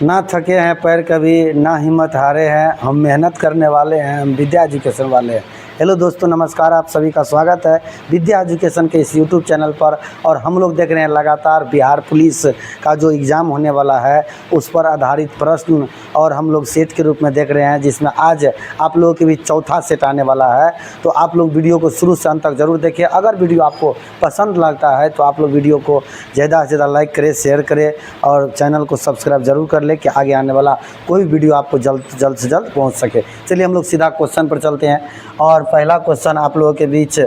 ना थके हैं पैर कभी, ना हिम्मत हारे हैं, हम मेहनत करने वाले हैं, हम विद्या एजुकेशन वाले हैं। हेलो दोस्तों, नमस्कार। आप सभी का स्वागत है विद्या एजुकेशन के इस यूट्यूब चैनल पर। और हम लोग देख रहे हैं लगातार बिहार पुलिस का जो एग्ज़ाम होने वाला है उस पर आधारित प्रश्न, और हम लोग सेट के रूप में देख रहे हैं, जिसमें आज आप लोगों के बीच चौथा सेट आने वाला है। तो आप लोग वीडियो को शुरू से अंत तक ज़रूर देखिए। अगर वीडियो आपको पसंद लगता है तो आप लोग वीडियो को ज़्यादा से ज़्यादा लाइक करें, शेयर करें और चैनल को सब्सक्राइब जरूर कर ले कि आगे आने वाला कोई वीडियो आपको जल्द से जल्द पहुंच सके। चलिए हम लोग सीधा क्वेश्चन पर चलते हैं। और पहला क्वेश्चन आप लोगों के बीच,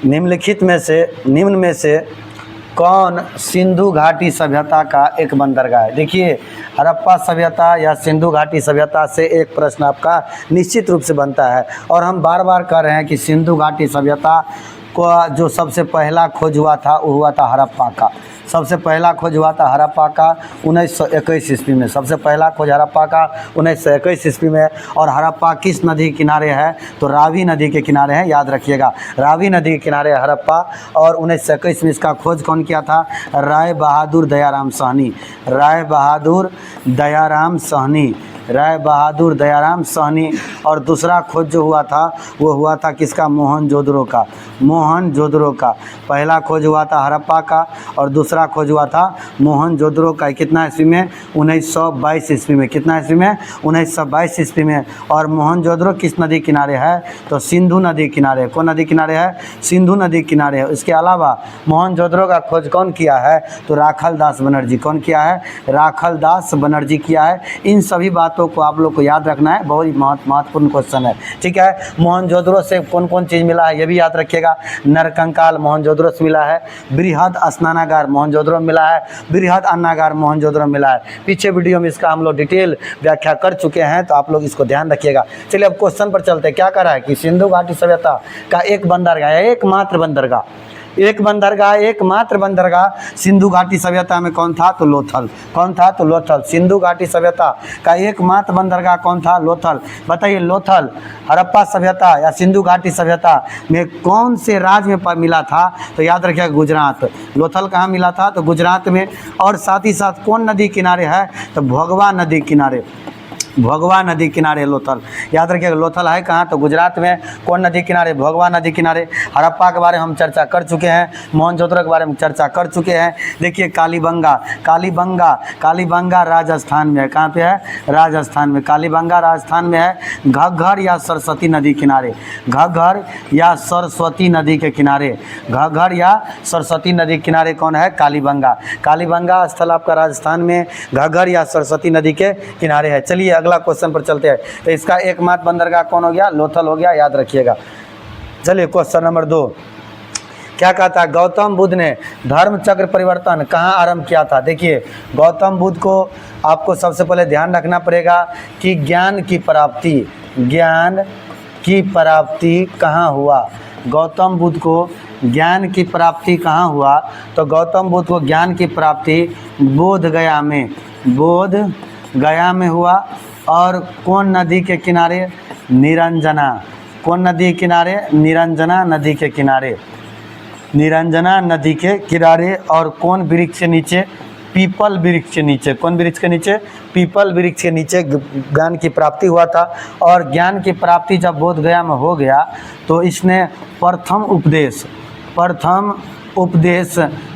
निम्न में से कौन सिंधु घाटी सभ्यता का एक बंदरगाह है? देखिए, हड़प्पा सभ्यता या सिंधु घाटी सभ्यता से एक प्रश्न आपका निश्चित रूप से बनता है। और हम बार बार कह रहे हैं कि सिंधु घाटी सभ्यता को जो सबसे पहला खोज हुआ था वो हुआ था हड़प्पा का। सबसे पहला खोज हुआ था हड़प्पा का 1921 ईस्वी में। सबसे पहला खोज हड़प्पा का 1921 ईस्वी में। और हड़प्पा किस नदी के किनारे है? तो रावी नदी के किनारे है, याद रखिएगा। रावी नदी के किनारे है हड़प्पा। और 1921 में इसका खोज कौन किया था? राय बहादुर दयाराम साहनी। राय बहादुर दयाराम साहनी। राय बहादुर दयाराम साहनी। और दूसरा खोज जो हुआ था वो हुआ था किसका? मोहनजोदड़ो का। मोहनजोदड़ो का पहला खोज हुआ था हड़प्पा का और दूसरा खोज हुआ था मोहनजोदड़ो का। कितना ईस्वी में? 1922 ईस्वी में। कितना ईस्वी में? 1922 ईस्वी में। और मोहनजोदड़ो किस नदी किनारे है? तो सिंधु नदी किनारे। कौन नदी किनारे है? सिंधु नदी किनारे है। इसके अलावा मोहनजोदड़ो का खोज कौन किया है? तो राखल दास बनर्जी। कौन किया है? राखल दास बनर्जी किया है। इन सभी बातों को आप लोग को याद रखना है, बहुत ही महत्वपूर्ण क्वेश्चन है। ठीक है। मोहनजोदड़ो से कौन कौन चीज़ मिला है ये भी याद रखिएगा। नरकंकाल मोहनजोदड़ो से मिला है। बृहद स्नानागार मोहनजोदड़ो मिला है। बृहद अन्नागार मोहनजोदड़ो मिला है। पीछे वीडियो में इसका हम लोग डिटेल व्याख्या कर चुके हैं, तो आप लोग इसको ध्यान रखिएगा। चलिए अब क्वेश्चन पर चलते हैं। क्या कह रहा है कि सिंधु घाटी सभ्यता का एक बंदरगाह, एकमात्र बंदरगाह, एकमात्र बंदरगाह सिंधु घाटी सभ्यता में कौन था? तो लोथल। कौन था? तो लोथल। सिंधु घाटी सभ्यता का एकमात्र बंदरगाह कौन था? लोथल। बताइए, लोथल हड़प्पा सभ्यता या सिंधु घाटी सभ्यता में कौन से राज्य में मिला था? तो याद रखिएगा, गुजरात। लोथल कहाँ मिला था? तो गुजरात में। और साथ ही साथ कौन नदी किनारे है? तो भोगवा नदी किनारे। भोगवा नदी किनारे लोथल। याद रखिएगा, लोथल है कहाँ? तो गुजरात में। कौन नदी किनारे? भोगवा नदी किनारे। हड़प्पा के बारे में हम चर्चा कर चुके हैं, मोहनजोदड़ो के बारे में चर्चा कर चुके हैं। देखिए, कालीबंगा राजस्थान में है। कहाँ पे है? राजस्थान में। कालीबंगा राजस्थान में है। घग्घर या सरस्वती नदी किनारे। घग्घर या सरस्वती नदी के किनारे। घग्घर या सरस्वती नदी किनारे कौन है? कालीबंगा। कालीबंगा स्थल आपका राजस्थान में, घग्घर या सरस्वती नदी के किनारे है। चलिए अगला क्वेश्चन पर चलते हैं। तो इसका एकमात्र बंदरगाह कौन हो गया? लोथल हो गया, याद रखिएगा। चलिए क्वेश्चन नंबर 2 क्या कहता है? गौतम बुद्ध ने धर्म चक्र परिवर्तन कहाँ आरंभ किया था? देखिए, गौतम बुद्ध को आपको सबसे पहले ध्यान रखना पड़ेगा कि ज्ञान की प्राप्ति कहाँ हुआ? गौतम बुद्ध को ज्ञान की प्राप्ति कहाँ हुआ? तो गौतम बुद्ध को ज्ञान की प्राप्ति बोध गया में हुआ। और कौन नदी के किनारे? निरंजना। कौन नदी के किनारे? निरंजना नदी के किनारे। निरंजना नदी के किनारे। और कौन वृक्ष के नीचे? पीपल वृक्ष के नीचे। कौन वृक्ष के नीचे? पीपल वृक्ष के नीचे ज्ञान की प्राप्ति हुआ था। और ज्ञान की प्राप्ति जब बोध गया में हो गया तो इसने प्रथम उपदेश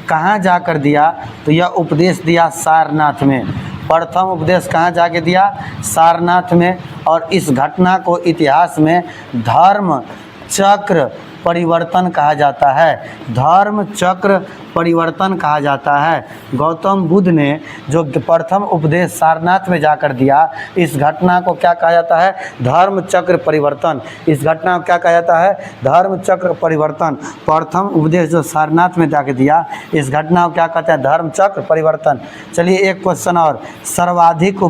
कहाँ जाकर दिया? तो यह उपदेश दिया सारनाथ में। प्रथम उपदेश कहाँ जाके दिया? सारनाथ में। और इस घटना को इतिहास में धर्म चक्र परिवर्तन कहा जाता है। धर्म चक्र परिवर्तन कहा जाता है। गौतम बुद्ध ने जो प्रथम उपदेश सारनाथ में जाकर दिया, इस घटना को क्या कहा जाता है? धर्म चक्र परिवर्तन। इस घटना को क्या कहा जाता है? धर्म चक्र परिवर्तन। प्रथम उपदेश जो सारनाथ में जाकर दिया, इस घटना को क्या कहते हैं? धर्म चक्र परिवर्तन। चलिए एक क्वेश्चन और, सर्वाधिक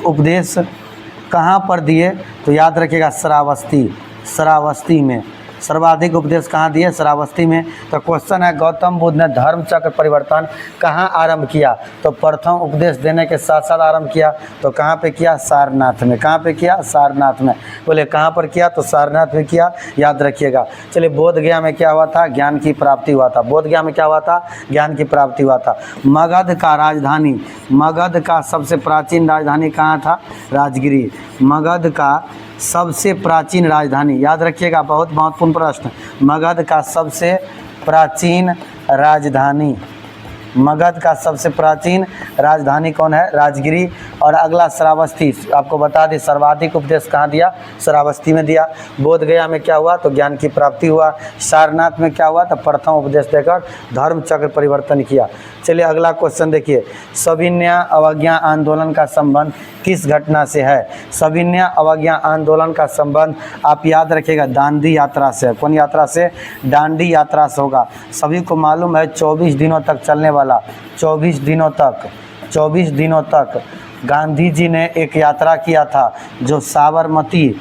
उपदेश कहाँ पर दिए? तो याद रखिएगा, श्रावस्ती में। सर्वाधिक उपदेश कहाँ दिए? श्रावस्ती में। तो क्वेश्चन है गौतम बुद्ध ने धर्म चक्र परिवर्तन कहाँ आरंभ किया? तो प्रथम उपदेश देने के साथ साथ आरंभ किया। तो कहाँ पे किया? सारनाथ में। कहाँ पे किया? सारनाथ में। बोले कहाँ पर किया? तो सारनाथ में किया, याद रखिएगा। चलिए, बोध गया में क्या हुआ था? ज्ञान की प्राप्ति हुआ था। बोध गया में क्या हुआ था? ज्ञान की प्राप्ति हुआ था। मगध का राजधानी, मगध का सबसे प्राचीन राजधानी कहाँ था? राजगिरी। मगध का सबसे प्राचीन राजधानी, याद रखिएगा, बहुत महत्वपूर्ण प्रश्न। मगध का सबसे प्राचीन राजधानी, मगध का सबसे प्राचीन राजधानी कौन है? राजगिरी। और अगला श्रावस्ती। आपको बता दें सर्वाधिक उपदेश कहाँ दिया? श्रावस्ती में दिया। बोध गया में क्या हुआ? तो ज्ञान की प्राप्ति हुआ। सारनाथ में क्या हुआ? तो प्रथम उपदेश देकर धर्म चक्र परिवर्तन किया। चलिए अगला क्वेश्चन देखिए, सविनय अवज्ञा आंदोलन का संबंध किस घटना से है? सविनय अवज्ञा आंदोलन का संबंध आप याद रखिएगा दांडी यात्रा से। कौन यात्रा से? दांडी यात्रा से होगा। सभी को मालूम है 24 दिनों तक चलने वाला, 24 दिनों तक गांधी जी ने एक यात्रा किया था जो साबरमती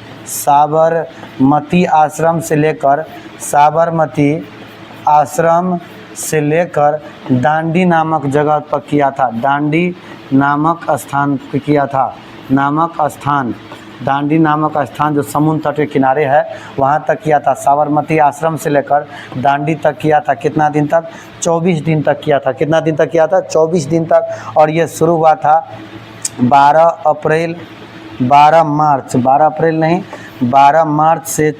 आश्रम से लेकर दांडी नामक जगह पर किया था। दांडी नामक स्थान पर किया था। दांडी नामक स्थान जो समुद्र तट के किनारे है वहाँ तक किया था। साबरमती आश्रम से लेकर दांडी तक किया था। कितना दिन तक? 24 दिन तक किया था। कितना दिन तक किया था? 24 दिन तक। और ये शुरू हुआ था 12 मार्च से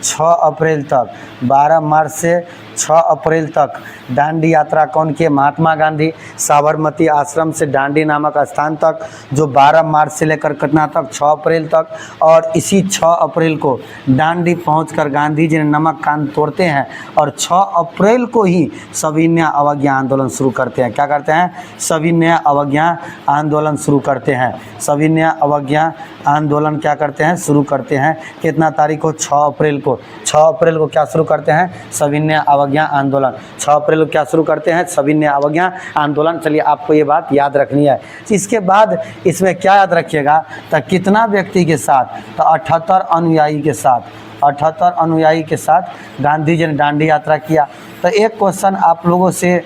6 अप्रैल तक, 12 मार्च से 6 अप्रैल तक दांडी यात्रा कौन किए? महात्मा गांधी। साबरमती आश्रम से दांडी नामक स्थान तक जो 12 मार्च से लेकर कितना तक? 6 अप्रैल तक। और इसी 6 अप्रैल को दांडी पहुंचकर गांधी जी ने नमक कान तोड़ते हैं और 6 अप्रैल को ही सविनय अवज्ञा आंदोलन शुरू करते हैं। क्या करते हैं? सविनय अवज्ञा आंदोलन शुरू करते हैं। सविनय अवज्ञा आंदोलन क्या करते हैं? शुरू करते हैं। कितना तारीख को? 6 अप्रैल को। 6 अप्रैल को क्या शुरू करते हैं? सविनय अवज्ञा आंदोलन। 6 अप्रैल को क्या शुरू करते हैं? सविनय अवज्ञा आंदोलन। चलिए आपको ये बात याद रखनी है। इसके बाद इसमें क्या याद रखिएगा? तो कितना व्यक्ति के साथ? तो 78 अनुयायी के साथ, 78 अनुयायी के साथ गांधी जी ने दांडी यात्रा किया। तो एक क्वेश्चन आप लोगों से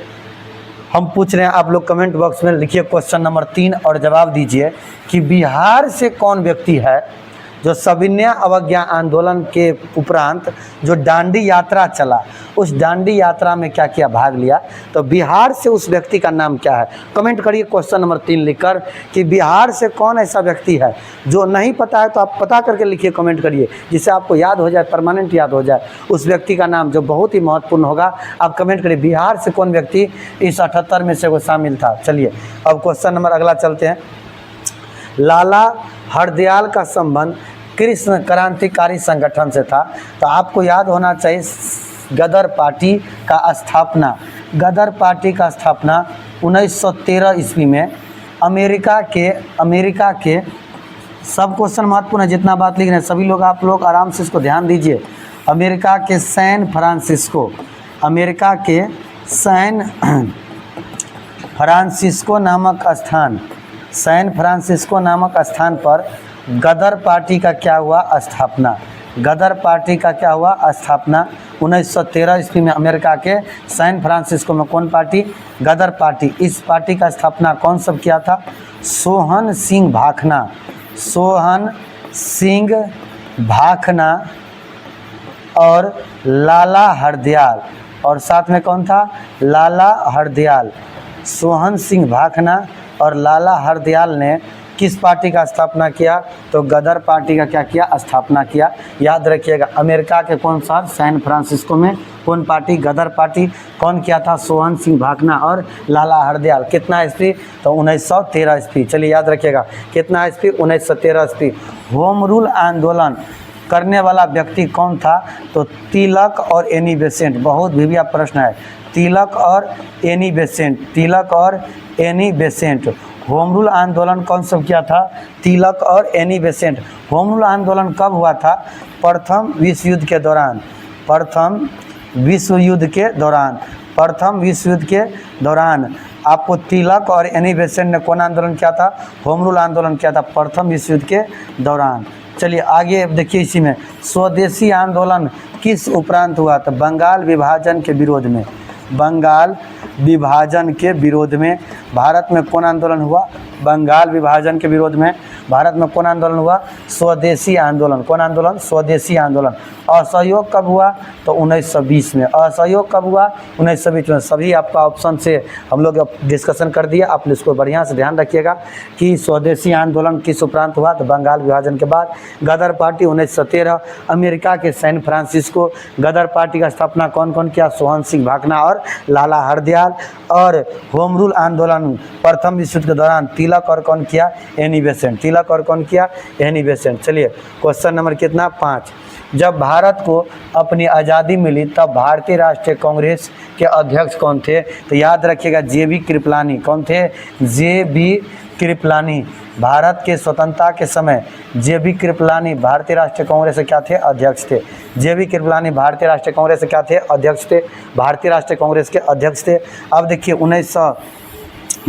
हम पूछ रहे हैं, आप लोग कमेंट बॉक्स में लिखिए क्वेश्चन नंबर 3 और जवाब दीजिए कि बिहार से कौन व्यक्ति है जो सविनय अवज्ञा आंदोलन के उपरांत जो दांडी यात्रा चला, उस दांडी यात्रा में क्या किया? भाग लिया। तो बिहार से उस व्यक्ति का नाम क्या है? कमेंट करिए क्वेश्चन नंबर 3 लिखकर कि बिहार से कौन ऐसा व्यक्ति है। जो नहीं पता है तो आप पता करके लिखिए, कमेंट करिए, जिससे आपको याद हो जाए, परमानेंट याद हो जाए उस व्यक्ति का नाम जो बहुत ही महत्वपूर्ण होगा। आप कमेंट करिए बिहार से कौन व्यक्ति इस 78 में से वो शामिल था। चलिए अब क्वेश्चन नंबर अगला चलते हैं। लाला हरदयाल का संबंध कृष्ण क्रांतिकारी संगठन से था। तो आपको याद होना चाहिए गदर पार्टी का स्थापना 1913 ईस्वी में अमेरिका के सब क्वेश्चन महत्वपूर्ण है, जितना बात लिख रहे हैं सभी लोग, आप लोग आराम से इसको ध्यान दीजिए। अमेरिका के सैन फ्रांसिस्को नामक स्थान पर गदर पार्टी का क्या हुआ? स्थापना। 1913 ईस्वी में अमेरिका के सैन फ्रांसिस्को में कौन पार्टी? गदर पार्टी। इस पार्टी का स्थापना कौन सब किया था? सोहन सिंह भाखना और लाला हरदयाल। और साथ में कौन था? लाला हरदयाल। सोहन सिंह भाखना और लाला हरदयाल ने किस पार्टी का स्थापना किया? तो गदर पार्टी का क्या किया? स्थापना किया। याद रखिएगा अमेरिका के कौन सा? सैन फ्रांसिस्को में कौन पार्टी? गदर पार्टी। कौन किया था? सोहन सिंह भाखना और लाला हरदयाल। कितना ईस्वी? तो 1913 ईस्वी। चलिए याद रखिएगा कितना ईस्वी? 1913 ईस्वी। होम रूल आंदोलन करने वाला व्यक्ति कौन था? तो तिलक और एनी बेसेंट। बहुत भीविया प्रश्न है। तिलक और एनी बेसेंट। होम रूल आंदोलन कौन सब किया था? तिलक और एनी बेसेंट। होम रूल आंदोलन कब हुआ था? प्रथम विश्व युद्ध के दौरान आपको तिलक और एनी बेसेंट ने कौन आंदोलन किया था? होम रूल आंदोलन किया था प्रथम विश्व युद्ध के दौरान। चलिए आगे देखिए, इसी में स्वदेशी आंदोलन किस उपरांत हुआ? तो बंगाल विभाजन के विरोध में, बंगाल विभाजन के विरोध में भारत में कौन आंदोलन हुआ? बंगाल विभाजन के विरोध में भारत में कौन आंदोलन हुआ? स्वदेशी आंदोलन। कौन आंदोलन? स्वदेशी आंदोलन। असहयोग कब हुआ? तो 1920 में। असहयोग कब हुआ? 1920 में। सभी आपका ऑप्शन से हम लोग डिस्कशन कर दिया, आप इसको बढ़िया से ध्यान रखिएगा कि स्वदेशी आंदोलन किस उपरांत हुआ? तो बंगाल विभाजन के बाद। गदर पार्टी 1913, अमेरिका के सैन फ्रांसिस्को। गदर पार्टी का स्थापना कौन कौन किया? सोहन सिंह भाकना और लाला हरदयाल। और होम रूल आंदोलन प्रथम विश्व युद्ध के दौरान तिलक और कौन किया? Annie Besant. तिलक और कौन किया? Annie Besant. चलिए क्वेश्चन नंबर कितना? 5। जब भारत को अपनी आज़ादी मिली तब भारतीय राष्ट्रीय कांग्रेस के अध्यक्ष कौन थे? तो याद रखिएगा जे.बी. कृपलानी। कौन थे? जे.बी. कृपलानी। भारत के स्वतंत्रता के समय जे.बी. कृपलानी भारतीय राष्ट्रीय कांग्रेस से क्या थे? अध्यक्ष थे। जे.बी. कृपलानी भारतीय राष्ट्रीय कांग्रेस से क्या थे? अध्यक्ष थे। भारतीय राष्ट्रीय कांग्रेस के अध्यक्ष थे। अब देखिए 1900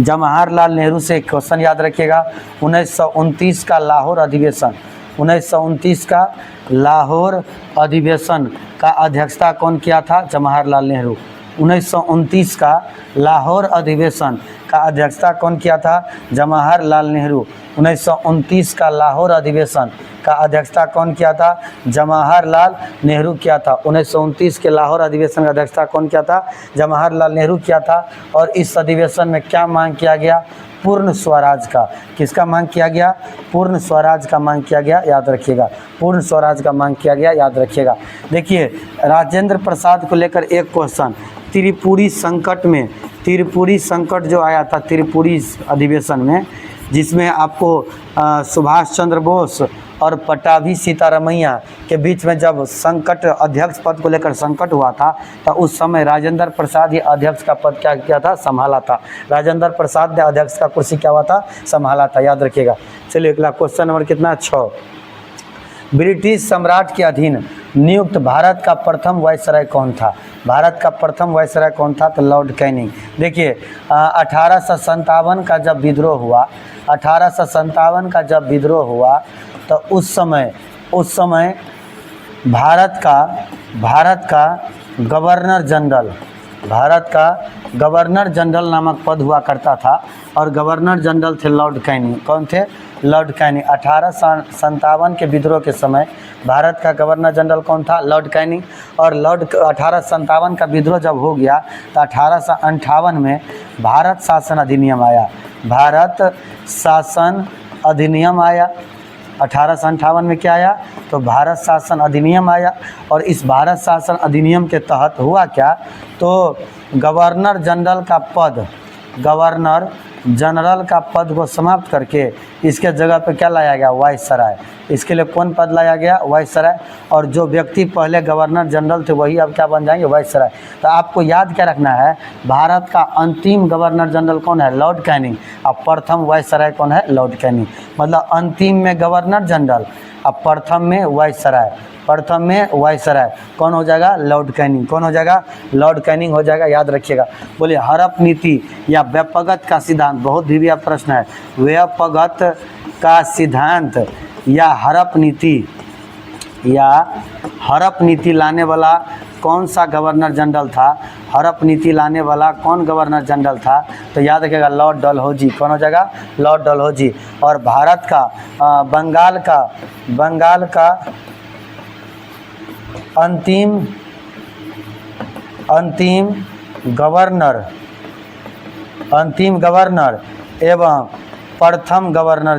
जवाहरलाल नेहरू से क्वेश्चन याद रखिएगा। 1929 का लाहौर अधिवेशन, 1929 का लाहौर अधिवेशन का अध्यक्षता कौन किया था? जवाहरलाल नेहरू। 1929 का लाहौर अधिवेशन का अध्यक्षता कौन किया था? जवाहरलाल नेहरू। 1929 का लाहौर अधिवेशन का अध्यक्षता कौन किया था? जवाहरलाल नेहरू किया था। 1929 के लाहौर अधिवेशन का अध्यक्षता कौन किया था? जवाहरलाल नेहरू किया था। और इस अधिवेशन में क्या मांग किया गया? पूर्ण स्वराज का। किसका मांग किया गया? पूर्ण स्वराज का मांग किया गया, याद रखिएगा। पूर्ण स्वराज का मांग किया गया, याद रखिएगा। देखिए राजेंद्र प्रसाद को लेकर एक क्वेश्चन, त्रिपुरी संकट में, त्रिपुरी संकट जो आया था त्रिपुरी अधिवेशन में, जिसमें आपको सुभाष चंद्र बोस और पट्टाभी सीतारमैया के बीच में जब संकट, अध्यक्ष पद को लेकर संकट हुआ था, तो उस समय राजेंद्र प्रसाद ये अध्यक्ष का पद क्या किया था? संभाला था। राजेंद्र प्रसाद ने अध्यक्ष का कुर्सी क्या हुआ था? संभाला था, याद रखिएगा। चलिए अगला क्वेश्चन नंबर कितना? 6। ब्रिटिश सम्राट के अधीन नियुक्त भारत का प्रथम वायसराय कौन था? भारत का प्रथम वायसराय कौन था? तो लॉर्ड कैनिंग। देखिए 1857 का जब विद्रोह हुआ, 1857 का जब विद्रोह हुआ, तो उस समय भारत का गवर्नर जनरल, भारत का गवर्नर जनरल नामक पद हुआ करता था, और गवर्नर जनरल थे लॉर्ड कैनिंग। कौन थे? Lord Canning. 1857 के विद्रोह के समय भारत का गवर्नर जनरल कौन था? Lord Canning. और 1857 का विद्रोह जब हो गया तो 1858 में भारत शासन अधिनियम आया। भारत शासन अधिनियम आया। 1858 में क्या आया? तो भारत शासन अधिनियम आया। और इस भारत शासन अधिनियम के तहत हुआ क्या? तो गवर्नर जनरल का पद, गवर्नर जनरल का पद को समाप्त करके इसके जगह पे क्या लाया गया? वायसराय। इसके लिए कौन पद लाया गया? वायसराय। और जो व्यक्ति पहले गवर्नर जनरल थे वही अब क्या बन जाएंगे? वायसराय। तो आपको याद क्या रखना है? भारत का अंतिम गवर्नर जनरल कौन है? Lord Canning. अब प्रथम वायसराय कौन है? Lord Canning. मतलब अंतिम में गवर्नर जनरल, अब प्रथम में वायसराय। प्रथम में वायसराय कौन हो जाएगा? Lord Canning. कौन हो जाएगा? लॉर्ड कैनिंग हो जाएगा, याद रखिएगा। बोलिए हड़प नीति या व्यापगत का सिद्धांत, बहुत भी प्रश्न है। व्यापगत का सिद्धांत या हड़प नीति लाने वाला कौन सा गवर्नर जनरल था? हड़प नीति लाने वाला कौन गवर्नर जनरल था? तो याद रखिएगा लॉर्ड डलहौजी। कौन हो जाएगा? लॉर्ड डलहौजी। और भारत का बंगाल का अंतिम गवर्नर एवं प्रथम गवर्नर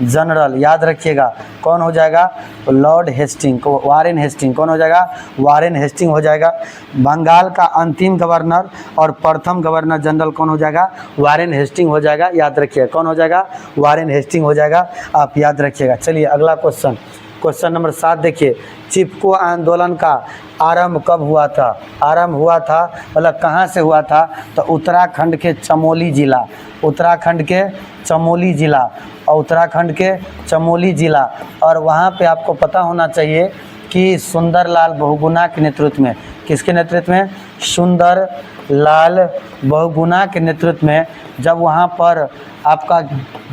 जनरल, याद रखिएगा कौन हो जाएगा? Lord Hasting, Warren Hasting. कौन हो जाएगा? वारेन हेस्टिंग हो जाएगा। बंगाल का अंतिम गवर्नर और प्रथम गवर्नर जनरल कौन हो जाएगा? वारेन हेस्टिंग हो जाएगा, याद रखिएगा। कौन हो जाएगा? वारेन हेस्टिंग हो जाएगा, आप याद रखिएगा। चलिए अगला क्वेश्चन, क्वेश्चन नंबर 7 देखिए। चिपको आंदोलन का आरंभ कब हुआ था? आरंभ हुआ था मतलब कहाँ से हुआ था? तो उत्तराखंड के चमोली जिला, उत्तराखंड के चमोली जिला। और वहाँ पे आपको पता होना चाहिए कि सुंदरलाल बहुगुणा के नेतृत्व में, किसके नेतृत्व में? लाल बहुगुणा के नेतृत्व में जब वहाँ पर आपका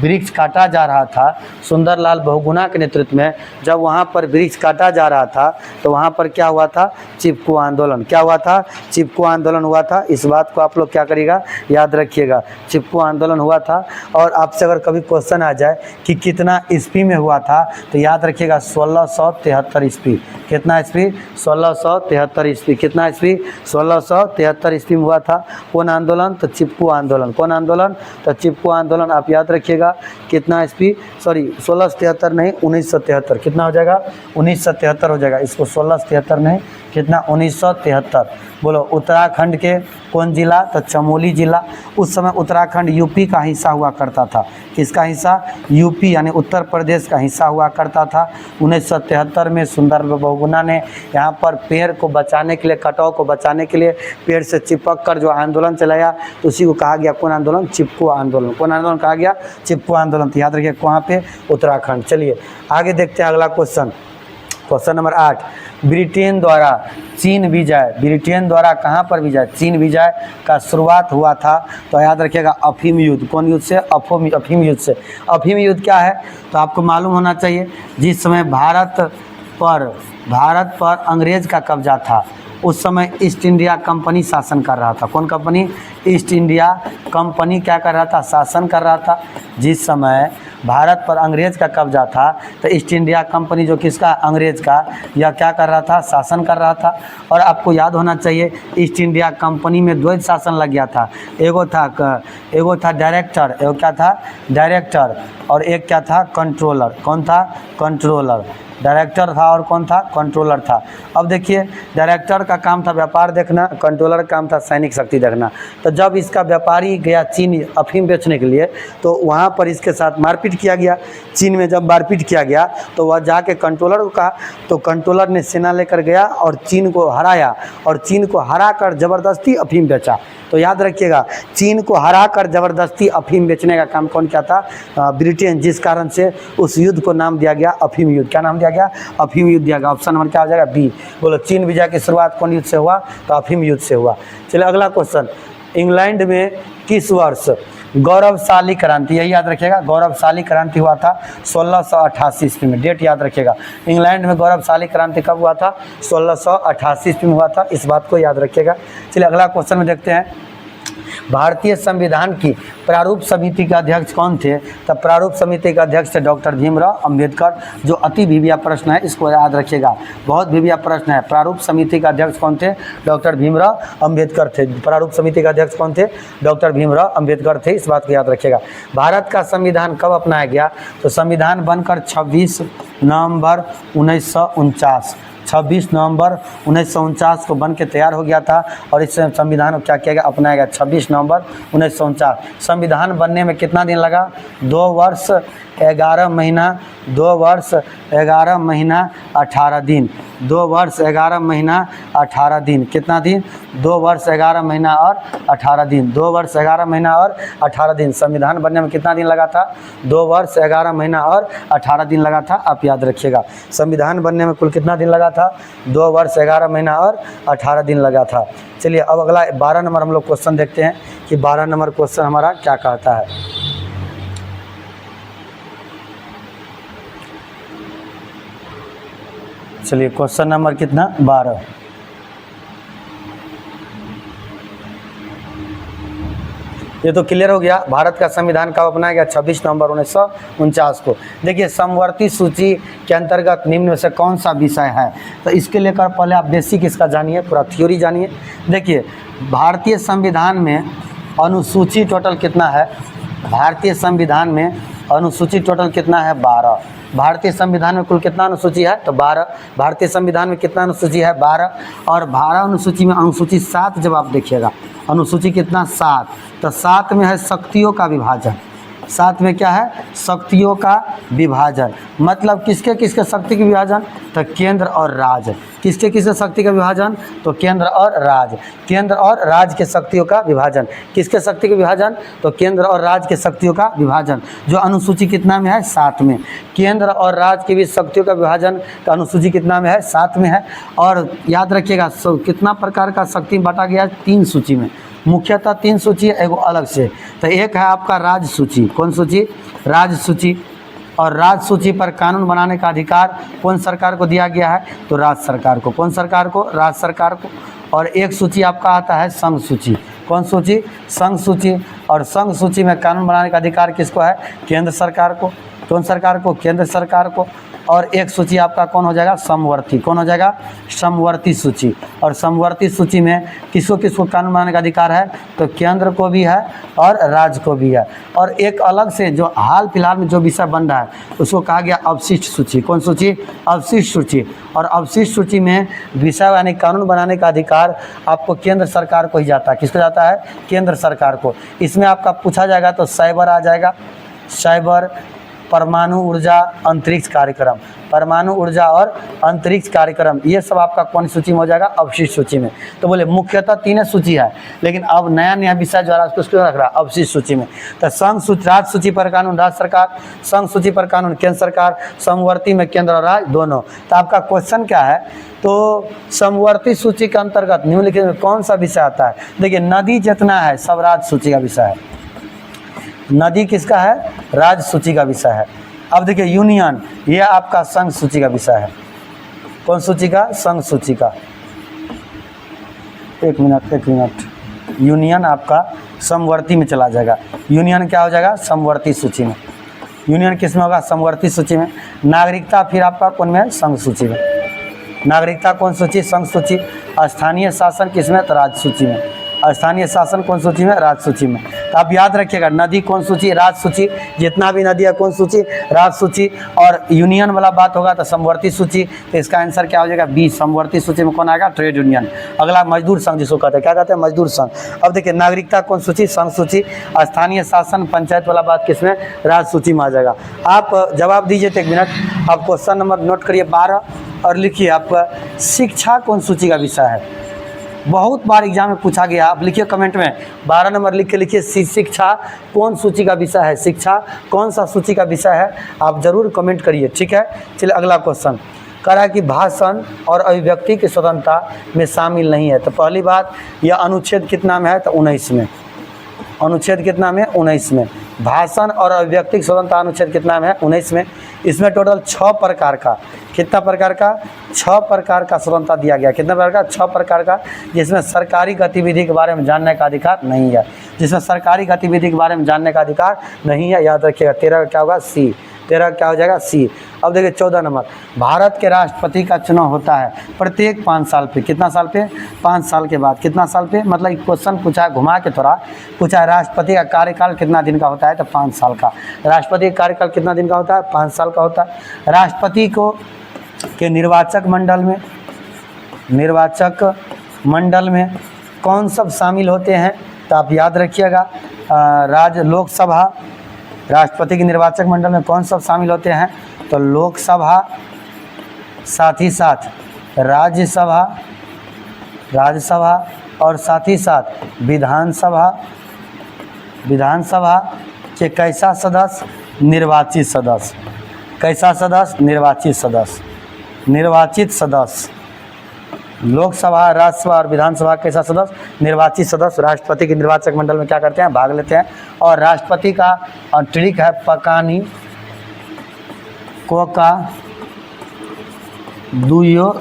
वृक्ष काटा जा रहा था, सुंदरलाल बहुगुणा के नेतृत्व में जब वहाँ पर वृक्ष काटा जा रहा था तो वहाँ पर क्या हुआ था? चिपको आंदोलन। क्या हुआ था? चिपको आंदोलन हुआ था। इस बात को आप लोग क्या करिएगा, याद रखिएगा, चिपको आंदोलन हुआ था। और आपसे अगर कभी क्वेश्चन आ जाए कि कितना ईस्वी में हुआ था तो याद रखिएगा 1673 ईस्वी। कितना ईस्वी? 1673 ईस्वी। कितना ईस्वी? 1673 ईस्वी में हुआ था। कौन आंदोलन? तो चिपको आंदोलन। कौन आंदोलन? तो चिपको आंदोलन। आप याद रखिएगा कितना ईस्वी, सॉरी 1673 नहीं 1973। कितना हो जाएगा? 1973 हो जाएगा। इसको 1673 नहीं, कितना? 1973। बोलो उत्तराखंड के कौन जिला? तो चमोली जिला। उस समय उत्तराखंड यूपी का हिस्सा हुआ करता था। किसका हिस्सा? यूपी यानी उत्तर प्रदेश का हिस्सा हुआ करता था। 1973 में सुंदर बहुगुणा ने यहाँ पर पेड़ को बचाने के लिए, कटाव को बचाने के लिए पेड़ से चिपक कर जो आंदोलन चलाया तो उसी को कहा गया कौन आंदोलन? चिपको आंदोलन। कौन आंदोलन कहा गया? चिपको आंदोलन। तो याद रखिए कहाँ पे? उत्तराखंड। चलिए आगे देखते हैं अगला क्वेश्चन। क्वेश्चन नंबर 8, ब्रिटेन द्वारा चीन विजय, ब्रिटेन द्वारा कहाँ पर विजय? चीन विजय का शुरुआत हुआ था तो याद रखिएगा अफीम युद्ध। कौन युद्ध से? अफीम युद्ध से। अफीम युद्ध क्या है तो आपको मालूम होना चाहिए। जिस समय भारत पर अंग्रेज का कब्जा था उस समय ईस्ट इंडिया कंपनी शासन कर रहा था। कौन कंपनी? ईस्ट इंडिया कंपनी क्या कर रहा था? शासन कर रहा था। जिस समय भारत पर अंग्रेज का कब्जा था तो ईस्ट इंडिया कंपनी जो किसका? अंग्रेज का, यह क्या कर रहा था? शासन कर रहा था। और आपको याद होना चाहिए ईस्ट इंडिया कंपनी में द्वैत शासन लग गया था। एगो था डायरेक्टर, एगो क्या था? डायरेक्टर, और एक क्या था? कंट्रोलर। कौन था? कंट्रोलर। डायरेक्टर था और कौन था? कंट्रोलर था। अब देखिए डायरेक्टर का काम था व्यापार देखना, कंट्रोलर का काम था सैनिक शक्ति देखना। तो जब इसका व्यापारी गया चीन अफीम बेचने के लिए तो वहाँ पर इसके साथ मारपीट किया गया। चीन में जब मारपीट किया गया तो वह जाके कंट्रोलर को कहा तो कंट्रोलर ने सेना लेकर गया और चीन को हराया और चीन को हरा कर ज़बरदस्ती अफीम बेचा। तो याद रखिएगा चीन को हरा कर ज़बरदस्ती अफीम बेचने का काम कौन किया था? ब्रिटेन। जिस कारण से उस युद्ध को नाम दिया गया अफीम युद्ध। क्या नाम दिया गया? अफीम युद्ध दिया गया। ऑप्शन नंबर क्या हो जाएगा? बी। बोलो चीन विजय की शुरुआत कौन युद्ध से हुआ? तो अफीम युद्ध से हुआ। चलिए अगला क्वेश्चन, इंग्लैंड में किस वर्ष गौरवशाली क्रांति, यही याद रखिएगा, गौरवशाली क्रांति हुआ था 1688 ईस्वी में। डेट याद रखिएगा। इंग्लैंड में गौरवशाली क्रांति कब हुआ था? 1688 ईस्वी में हुआ था। इस बात को याद रखिएगा। चलिए अगला क्वेश्चन में देखते हैं, भारतीय संविधान की प्रारूप समिति के अध्यक्ष कौन थे? तब प्रारूप समिति के अध्यक्ष थे डॉक्टर भीमराव अंबेडकर। जो अति भिविया प्रश्न है इसको याद रखिएगा, बहुत भिविया प्रश्न है। प्रारूप समिति के अध्यक्ष कौन थे? डॉक्टर भीमराव अंबेडकर थे। प्रारूप समिति के अध्यक्छ कौन थे? डॉक्टर भीमराव अंबेडकर थे। इस बात को याद रखिएगा। भारत का संविधान कब अपनाया गया? तो संविधान बनकर 26 नवंबर 1949, 26 नवंबर 1949 को बन के तैयार हो गया था। और इस संविधान को क्या किया गया? अपनाया गया 26 नवंबर 1949। संविधान बनने में कितना दिन लगा? 2 वर्ष 11 महीना, 2 वर्ष 11 महीना 18 दिन, 2 वर्ष 11 महीना 18 दिन। कितना दिन? 2 वर्ष 11 महीना और 18 दिन, 2 वर्ष 11 महीना और 18 दिन। संविधान बनने में कितना दिन लगा था? 2 वर्ष 11 महीना और 18 दिन लगा था। आप याद रखिएगा संविधान बनने में कुल कितना दिन लगा था? 2 वर्ष 11 महीना और 18 दिन लगा था। चलिए अब अगला 12 नंबर हम लोग क्वेश्चन देखते हैं कि 12 नंबर क्वेश्चन हमारा क्या कहता है। चलिए क्वेश्चन नंबर कितना? 12। ये तो क्लियर हो गया। भारत का संविधान कब अपनाया गया? 26 नवंबर 1949 को। देखिए समवर्ती सूची के अंतर्गत निम्न में से कौन सा विषय है? तो इसके लेकर पहले आप बेसिक इसका जानिए, पूरा थ्योरी जानिए। देखिए भारतीय संविधान में अनुसूची टोटल कितना है? भारतीय संविधान में अनुसूची टोटल कितना है? 12। भारतीय संविधान में कुल कितना अनुसूची है? तो 12। भारतीय संविधान में कितना अनुसूची है? 12। और 12 अनुसूची में अनुसूची 7 जब आप देखिएगा, अनुसूची कितना? 7। तो 7 में है शक्तियों का विभाजन। साथ में क्या है, शक्तियों का विभाजन। मतलब किसके किसके शक्ति के विभाजन, तो केंद्र और राज्य। किसके किसके शक्ति का विभाजन, तो केंद्र और राज्य। केंद्र और राज्य के शक्तियों का विभाजन। किसके शक्ति के विभाजन, तो केंद्र और राज्य के शक्तियों का विभाजन, जो अनुसूची कितना में है, 7 में। केंद्र और राज्य के बीच शक्तियों का विभाजन का अनुसूची कितना में है, 7 में है। और याद रखिएगा कितना प्रकार का शक्ति बांटा गया है, 3 सूची में। मुख्यतः 3 सूची है, एगो अलग से। तो एक है आपका राज्य सूची। कौन सूची, राज्य सूची। और राज्य सूची पर कानून बनाने का अधिकार कौन सरकार को दिया गया है, तो राज्य सरकार को। कौन सरकार को, राज्य सरकार को। और एक सूची आपका आता है संघ सूची। कौन सूची, संघ सूची। और संघ सूची में कानून बनाने का अधिकार किसको है, केंद्र सरकार को। कौन सरकार को, केंद्र सरकार को। और एक सूची आपका कौन हो जाएगा, समवर्ती। कौन हो जाएगा, समवर्ती सूची। और समवर्ती सूची में किसको किसको कानून बनाने का अधिकार है, तो केंद्र को भी है और राज्य को भी है। और एक अलग से जो हाल फिलहाल में जो विषय बन रहा है उसको कहा गया अवशिष्ट सूची। कौन सूची, अवशिष्ट सूची। और अवशिष्ट सूची में विषय यानी कानून बनाने का अधिकार आपको केंद्र सरकार को ही जाता है। किसको जाता है, केंद्र सरकार को। इसमें आपका पूछा जाएगा तो साइबर आ जाएगा, साइबर, परमाणु ऊर्जा, अंतरिक्ष कार्यक्रम। परमाणु ऊर्जा और अंतरिक्ष कार्यक्रम ये सब आपका कौन सूची में हो जाएगा, अवशिष्ट सूची में। तो बोले मुख्यतः 3 सूची है, लेकिन अब नया नया विषय जो है उसको रख रहा है अवशिष्ट सूची में। तो संघ सूची, राज्य सूची पर कानून राज्य सरकार, संघ सूची पर कानून केंद्र सरकार, समवर्ती में केंद्र और राज्य दोनों। तो आपका क्वेश्चन क्या है, तो समवर्ती सूची के अंतर्गत निम्नलिखित में कौन सा विषय आता है। देखिए नदी जितना है सब राज्य सूची का विषय है। नदी किसका है, राज्य सूची का विषय है। अब देखिए यूनियन, ये आपका संघ सूची का विषय है। कौन सूची का, संघ सूची का। एक मिनट। यूनियन आपका समवर्ती में चला जाएगा। यूनियन क्या हो जाएगा, समवर्ती सूची में। यूनियन किस में होगा, समवर्ती सूची में। नागरिकता फिर आपका कौन में है, संघ सूची में। नागरिकता कौन सूची, संघ सूची। स्थानीय शासन किस में, तो राज्य सूची में। स्थानीय शासन कौन सूची में, राज्य सूची में। तो आप याद रखिएगा नदी कौन सूची, राज्य सूची। जितना भी नदी है कौन सूची, राज्य सूची। और यूनियन वाला बात होगा तो समवर्ती सूची। तो इसका आंसर क्या हो जाएगा, बी। समवर्ती सूची में कौन आएगा, ट्रेड यूनियन। अगला मजदूर संघ जिसको कहते हैं, क्या कहते हैं, मजदूर संघ। अब देखिए नागरिकता कौन सूची, संघ सूची। स्थानीय शासन पंचायत वाला बात किसमें, राज्य सूची में आ जाएगा। आप जवाब दीजिए तो 1 मिनट। आप क्वेश्चन नंबर नोट करिए 12 और लिखिए आपका शिक्षा कौन सूची का विषय है। बहुत बार एग्जाम में पूछा गया, आप लिखिए कमेंट में 12 नंबर लिख के लिखिए शिक्षा कौन सूची का विषय है। शिक्षा कौन सा सूची का विषय है, आप जरूर कमेंट करिए, ठीक है। चलिए अगला क्वेश्चन कह रहा है कि भाषण और अभिव्यक्ति की स्वतंत्रता में शामिल नहीं है। तो पहली बात यह अनुच्छेद कितना में है, तो 19 में। अनुच्छेद कितना में, 19 में। भाषण और अभिव्यक्ति की स्वतंत्रता अनुच्छेद कितना में है, 19 में। इसमें टोटल 6 प्रकार का, कितना प्रकार का, 6 प्रकार का स्वतंत्रता दिया गया। कितना प्रकार का, 6 प्रकार का। जिसमें सरकारी गतिविधि के बारे में जानने का अधिकार नहीं है। जिसमें सरकारी गतिविधि के बारे में जानने का अधिकार नहीं है, याद रखिएगा। 13 क्या होगा, सी। 13 क्या हो जाएगा, सी। अब देखिए 14 नंबर, भारत के राष्ट्रपति का चुनाव होता है प्रत्येक 5 साल पे। कितना साल पे, 5 साल के बाद। कितना साल पे, मतलब क्वेश्चन पूछा है घुमा के थोड़ा पूछा है, राष्ट्रपति का कार्यकाल कितना दिन का होता है, तो 5 साल का। राष्ट्रपति का कार्यकाल कितना दिन का होता है, 5 साल का होता है। राष्ट्रपति को के निर्वाचक मंडल में कौन सब शामिल होते हैं, तो आप याद रखिएगा लोकसभा। राष्ट्रपति के निर्वाचक मंडल में कौन सब शामिल होते हैं, तो लोकसभा, साथ ही साथ राज्यसभा और साथ ही साथ विधानसभा के कैसा सदस्य, निर्वाचित सदस्य। कैसा सदस्य, निर्वाचित सदस्य। लोकसभा, राज्यसभा और विधानसभा कैसा सदस्य, निर्वाचित सदस्य। राष्ट्रपति के निर्वाचक मंडल में क्या करते हैं, भाग लेते हैं। और राष्ट्रपति का ट्रिक है पकानी कोका दुयो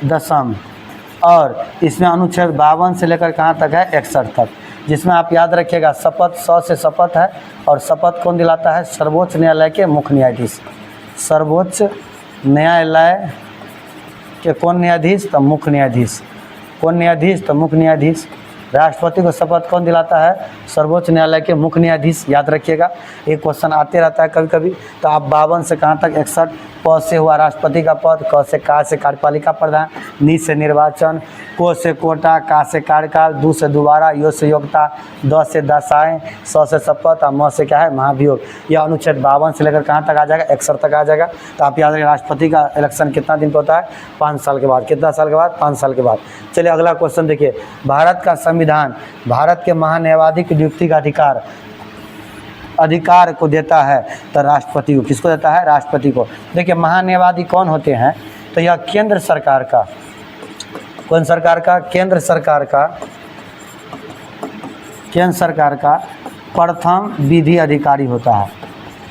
दशम। और इसमें अनुच्छेद 52 से लेकर कहाँ तक है, 61 तक। जिसमें आप याद रखिएगा शपथ, 100 से शपथ है। और शपथ कौन दिलाता है, सर्वोच्च न्यायालय के मुख्य न्यायाधीश। सर्वोच्च न्यायालय के कौन न्यायाधीश, तो मुख्य न्यायाधीश। कौन न्यायाधीश, तो मुख्य न्यायाधीश। राष्ट्रपति को शपथ कौन दिलाता है, सर्वोच्च न्यायालय के मुख्य न्यायाधीश। याद रखिएगा, एक क्वेश्चन आते रहता है कभी कभी। तो आप 52 से कहाँ तक, 61 प से हुआ राष्ट्रपति का पद, क से कार्यपालिका प्रधान, नि से निर्वाचन, को से कोटा, का से कार्यकाल, दू से दोबारा, यो से योग्यता, द से दशाएं, स से शपथ और म से क्या है महाभियोग। यह अनुच्छेद 52 से लेकर कहाँ तक आ जाएगा, 61 तक आ जाएगा। तो आप याद रखें राष्ट्रपति का इलेक्शन कितना दिन पर होता है, 5 साल के बाद। कितना साल के बाद, 5 साल के बाद। चलिए अगला क्वेश्चन देखिए, भारत का संविधान भारत के महान्यायवादी की नियुक्ति का अधिकार को देता है तो राष्ट्रपति को। किसको देता है, राष्ट्रपति को। देखिए महान्यायवादी कौन होते हैं, तो यह केंद्र सरकार का, कौन सरकार का, केंद्र सरकार का प्रथम विधि अधिकारी होता है।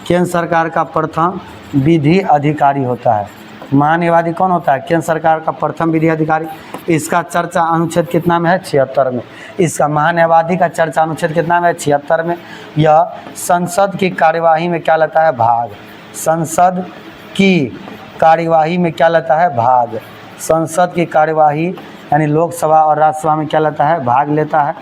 केंद्र सरकार का प्रथम विधि अधिकारी होता है। महान्यायवादी कौन होता है, केंद्र सरकार का प्रथम विधि अधिकारी। इसका चर्चा अनुच्छेद कितना में है, 76 में। इसका महान्यायवादी का चर्चा अनुच्छेद कितना में है, 76 में। यह संसद की कार्यवाही में क्या लेता है, भाग। संसद की कार्यवाही में क्या लेता है, भाग। संसद की कार्यवाही यानी लोकसभा और राज्यसभा में क्या लेता है, भाग लेता है।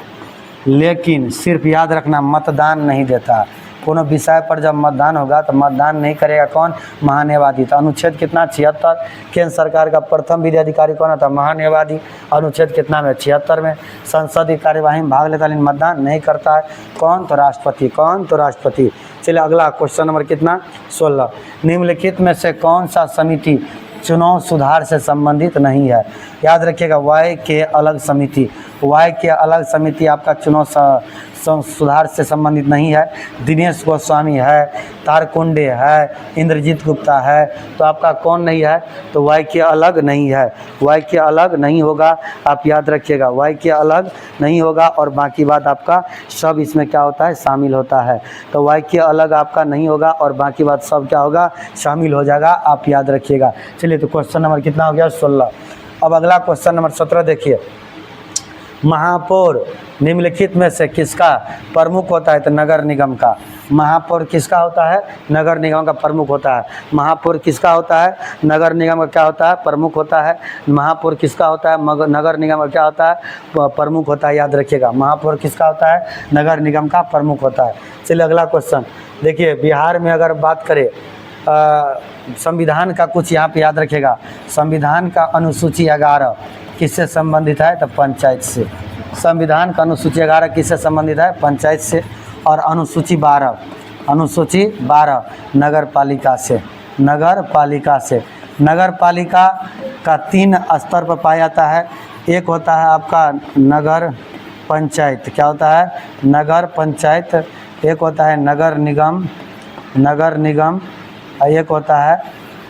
लेकिन सिर्फ याद रखना मतदान नहीं देता है। कोनो विषय पर जब मतदान होगा तो मतदान नहीं करेगा कौन, महान्यायवादी। तो अनुच्छेद कितना, 76। केंद्र सरकार का प्रथम विधि अधिकारी कौन होता है, महान्यायवादी। अनुच्छेद कितना में, 76 में। संसद की कार्यवाही में भाग लेता है लेकिन मतदान नहीं करता है कौन, तो राष्ट्रपति। कौन, तो राष्ट्रपति। चलिए अगला क्वेश्चन नंबर कितना, 16। निम्नलिखित में से कौन सा समिति चुनाव सुधार से संबंधित नहीं है। याद रखिएगा वाई के अलग समिति, वाई के अलग समिति आपका चुनाव सुधार से संबंधित नहीं है। दिनेश गोस्वामी है, तारकुंडे है, इंद्रजीत गुप्ता है, तो आपका कौन नहीं है, तो वाई के अलग नहीं है। वाई के अलग नहीं होगा, आप याद रखिएगा वाई के अलग नहीं होगा और बाकी बात आपका सब इसमें क्या होता है, शामिल होता है। तो वाई के अलग आपका नहीं होगा और बाकी बात सब क्या होगा, शामिल हो जाएगा, आप याद रखिएगा। चलिए तो क्वेश्चन नंबर कितना हो गया, 16। अब अगला क्वेश्चन नंबर 17 देखिए, महापौर निम्नलिखित में से किसका प्रमुख होता है, तो नगर निगम का। महापौर किसका होता है, नगर निगम का प्रमुख होता है। महापौर किसका होता है, नगर निगम का क्या होता है, प्रमुख होता है। महापौर किसका होता है, नगर निगम का क्या होता है, प्रमुख होता है। याद रखिएगा महापौर किसका होता है, नगर निगम का प्रमुख होता है। चलिए अगला क्वेश्चन देखिए, बिहार में अगर बात करें संविधान का कुछ यहाँ पे याद रखिएगा, संविधान का अनुसूची 11 किससे संबंधित है, तो पंचायत से। संविधान का अनुसूची 11 किससे संबंधित है, पंचायत से। और अनुसूची 12 नगर पालिका से। नगर पालिका से, नगर पालिका का 3 स्तर पर पाया जाता है। एक होता है आपका नगर पंचायत, क्या होता है, नगर पंचायत। एक होता है नगर निगम, नगर निगम। और एक होता है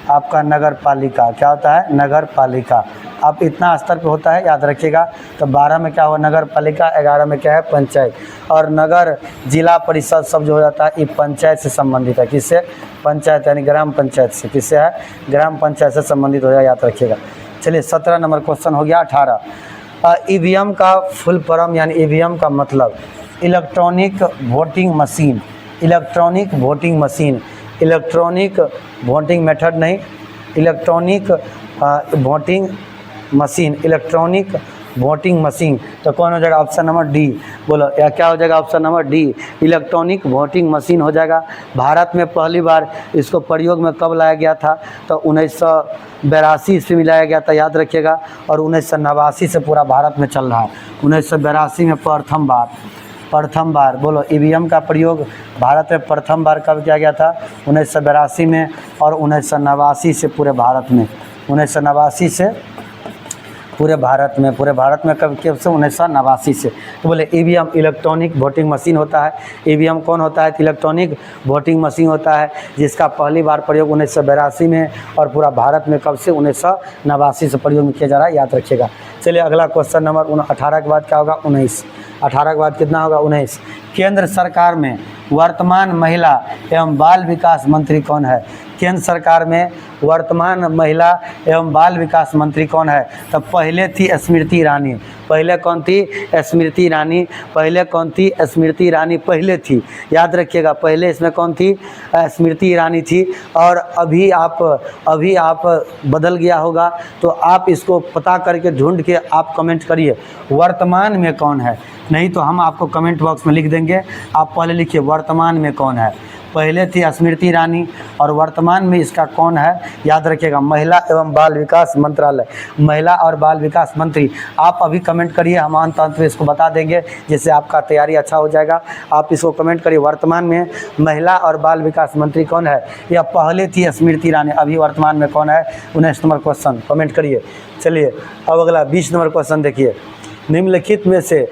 आपका नगर पालिका, क्या होता है, नगर पालिका। अब इतना स्तर पे होता है, याद रखिएगा। तो 12 में क्या हुआ, नगर पालिका। 11 में क्या है, पंचायत। और नगर जिला परिषद सब जो हो जाता है ये पंचायत से संबंधित है। किससे, पंचायत यानी ग्राम पंचायत से। किससे है, ग्राम पंचायत से संबंधित हो जाए, याद रखिएगा। चलिए 17 नंबर क्वेश्चन हो गया। 18 ईवीएम का फुल फॉर्म यानी ईवीएम का मतलब electronic voting machine. Electronic voting machine, electronic voting method नहीं, electronic voting machine, electronic voting machine. तो कौन हो जाएगा, ऑप्शन नंबर डी। बोलो या क्या हो जाएगा, option number D electronic voting machine हो जाएगा। भारत में पहली बार इसको प्रयोग में कब लाया गया था, तो 1982 ईस्वी में लाया गया था, याद रखिएगा। और 1989 से पूरा भारत में चल रहा है। 1982 में प्रथम बार बोलो ईवीएम का प्रयोग भारत में प्रथम बार कब किया गया था, 1982 में। और 1989 से पूरे भारत में, 1989 से पूरे भारत में कब से, 1989 से। तो बोले ईवीएम इलेक्ट्रॉनिक वोटिंग मशीन होता है। ईवीएम कौन होता है, इलेक्ट्रॉनिक वोटिंग मशीन होता है, जिसका पहली बार प्रयोग 1982 में और पूरा भारत में कब से, 1989 से प्रयोग में किया जा रहा है, याद रखिएगा। चलिए अगला क्वेश्चन नंबर 18 के बाद क्या होगा, 19। 18 के बाद कितना होगा, 19। केंद्र सरकार में वर्तमान महिला एवं बाल विकास मंत्री कौन है। केंद्र सरकार में वर्तमान महिला एवं बाल विकास मंत्री कौन है, तो पहले थी स्मृति ईरानी। पहले कौन थी, स्मृति ईरानी। पहले कौन थी, स्मृति ईरानी पहले थी, याद रखिएगा। पहले इसमें कौन थी, स्मृति ईरानी थी। और अभी आप बदल गया होगा, तो आप इसको पता करके ढूंढ के आप कमेंट करिए वर्तमान में कौन है। नहीं तो हम आपको कमेंट बॉक्स में लिख देंगे, आप पहले लिखिए वर्तमान में कौन है। पहले थी स्मृति ईरानी और वर्तमान में इसका कौन है, याद रखिएगा, महिला एवं बाल विकास मंत्रालय, महिला और बाल विकास मंत्री। आप अभी कमेंट करिए, हम अंत में इसको बता देंगे जिससे आपका तैयारी अच्छा हो जाएगा। आप इसको कमेंट करिए, वर्तमान में महिला और बाल विकास मंत्री कौन है। यह पहले थी स्मृति ईरानी, अभी वर्तमान में कौन है। 19 नंबर क्वेश्चन कमेंट करिए। चलिए अब अगला 20 नंबर क्वेश्चन देखिए, निम्नलिखित में से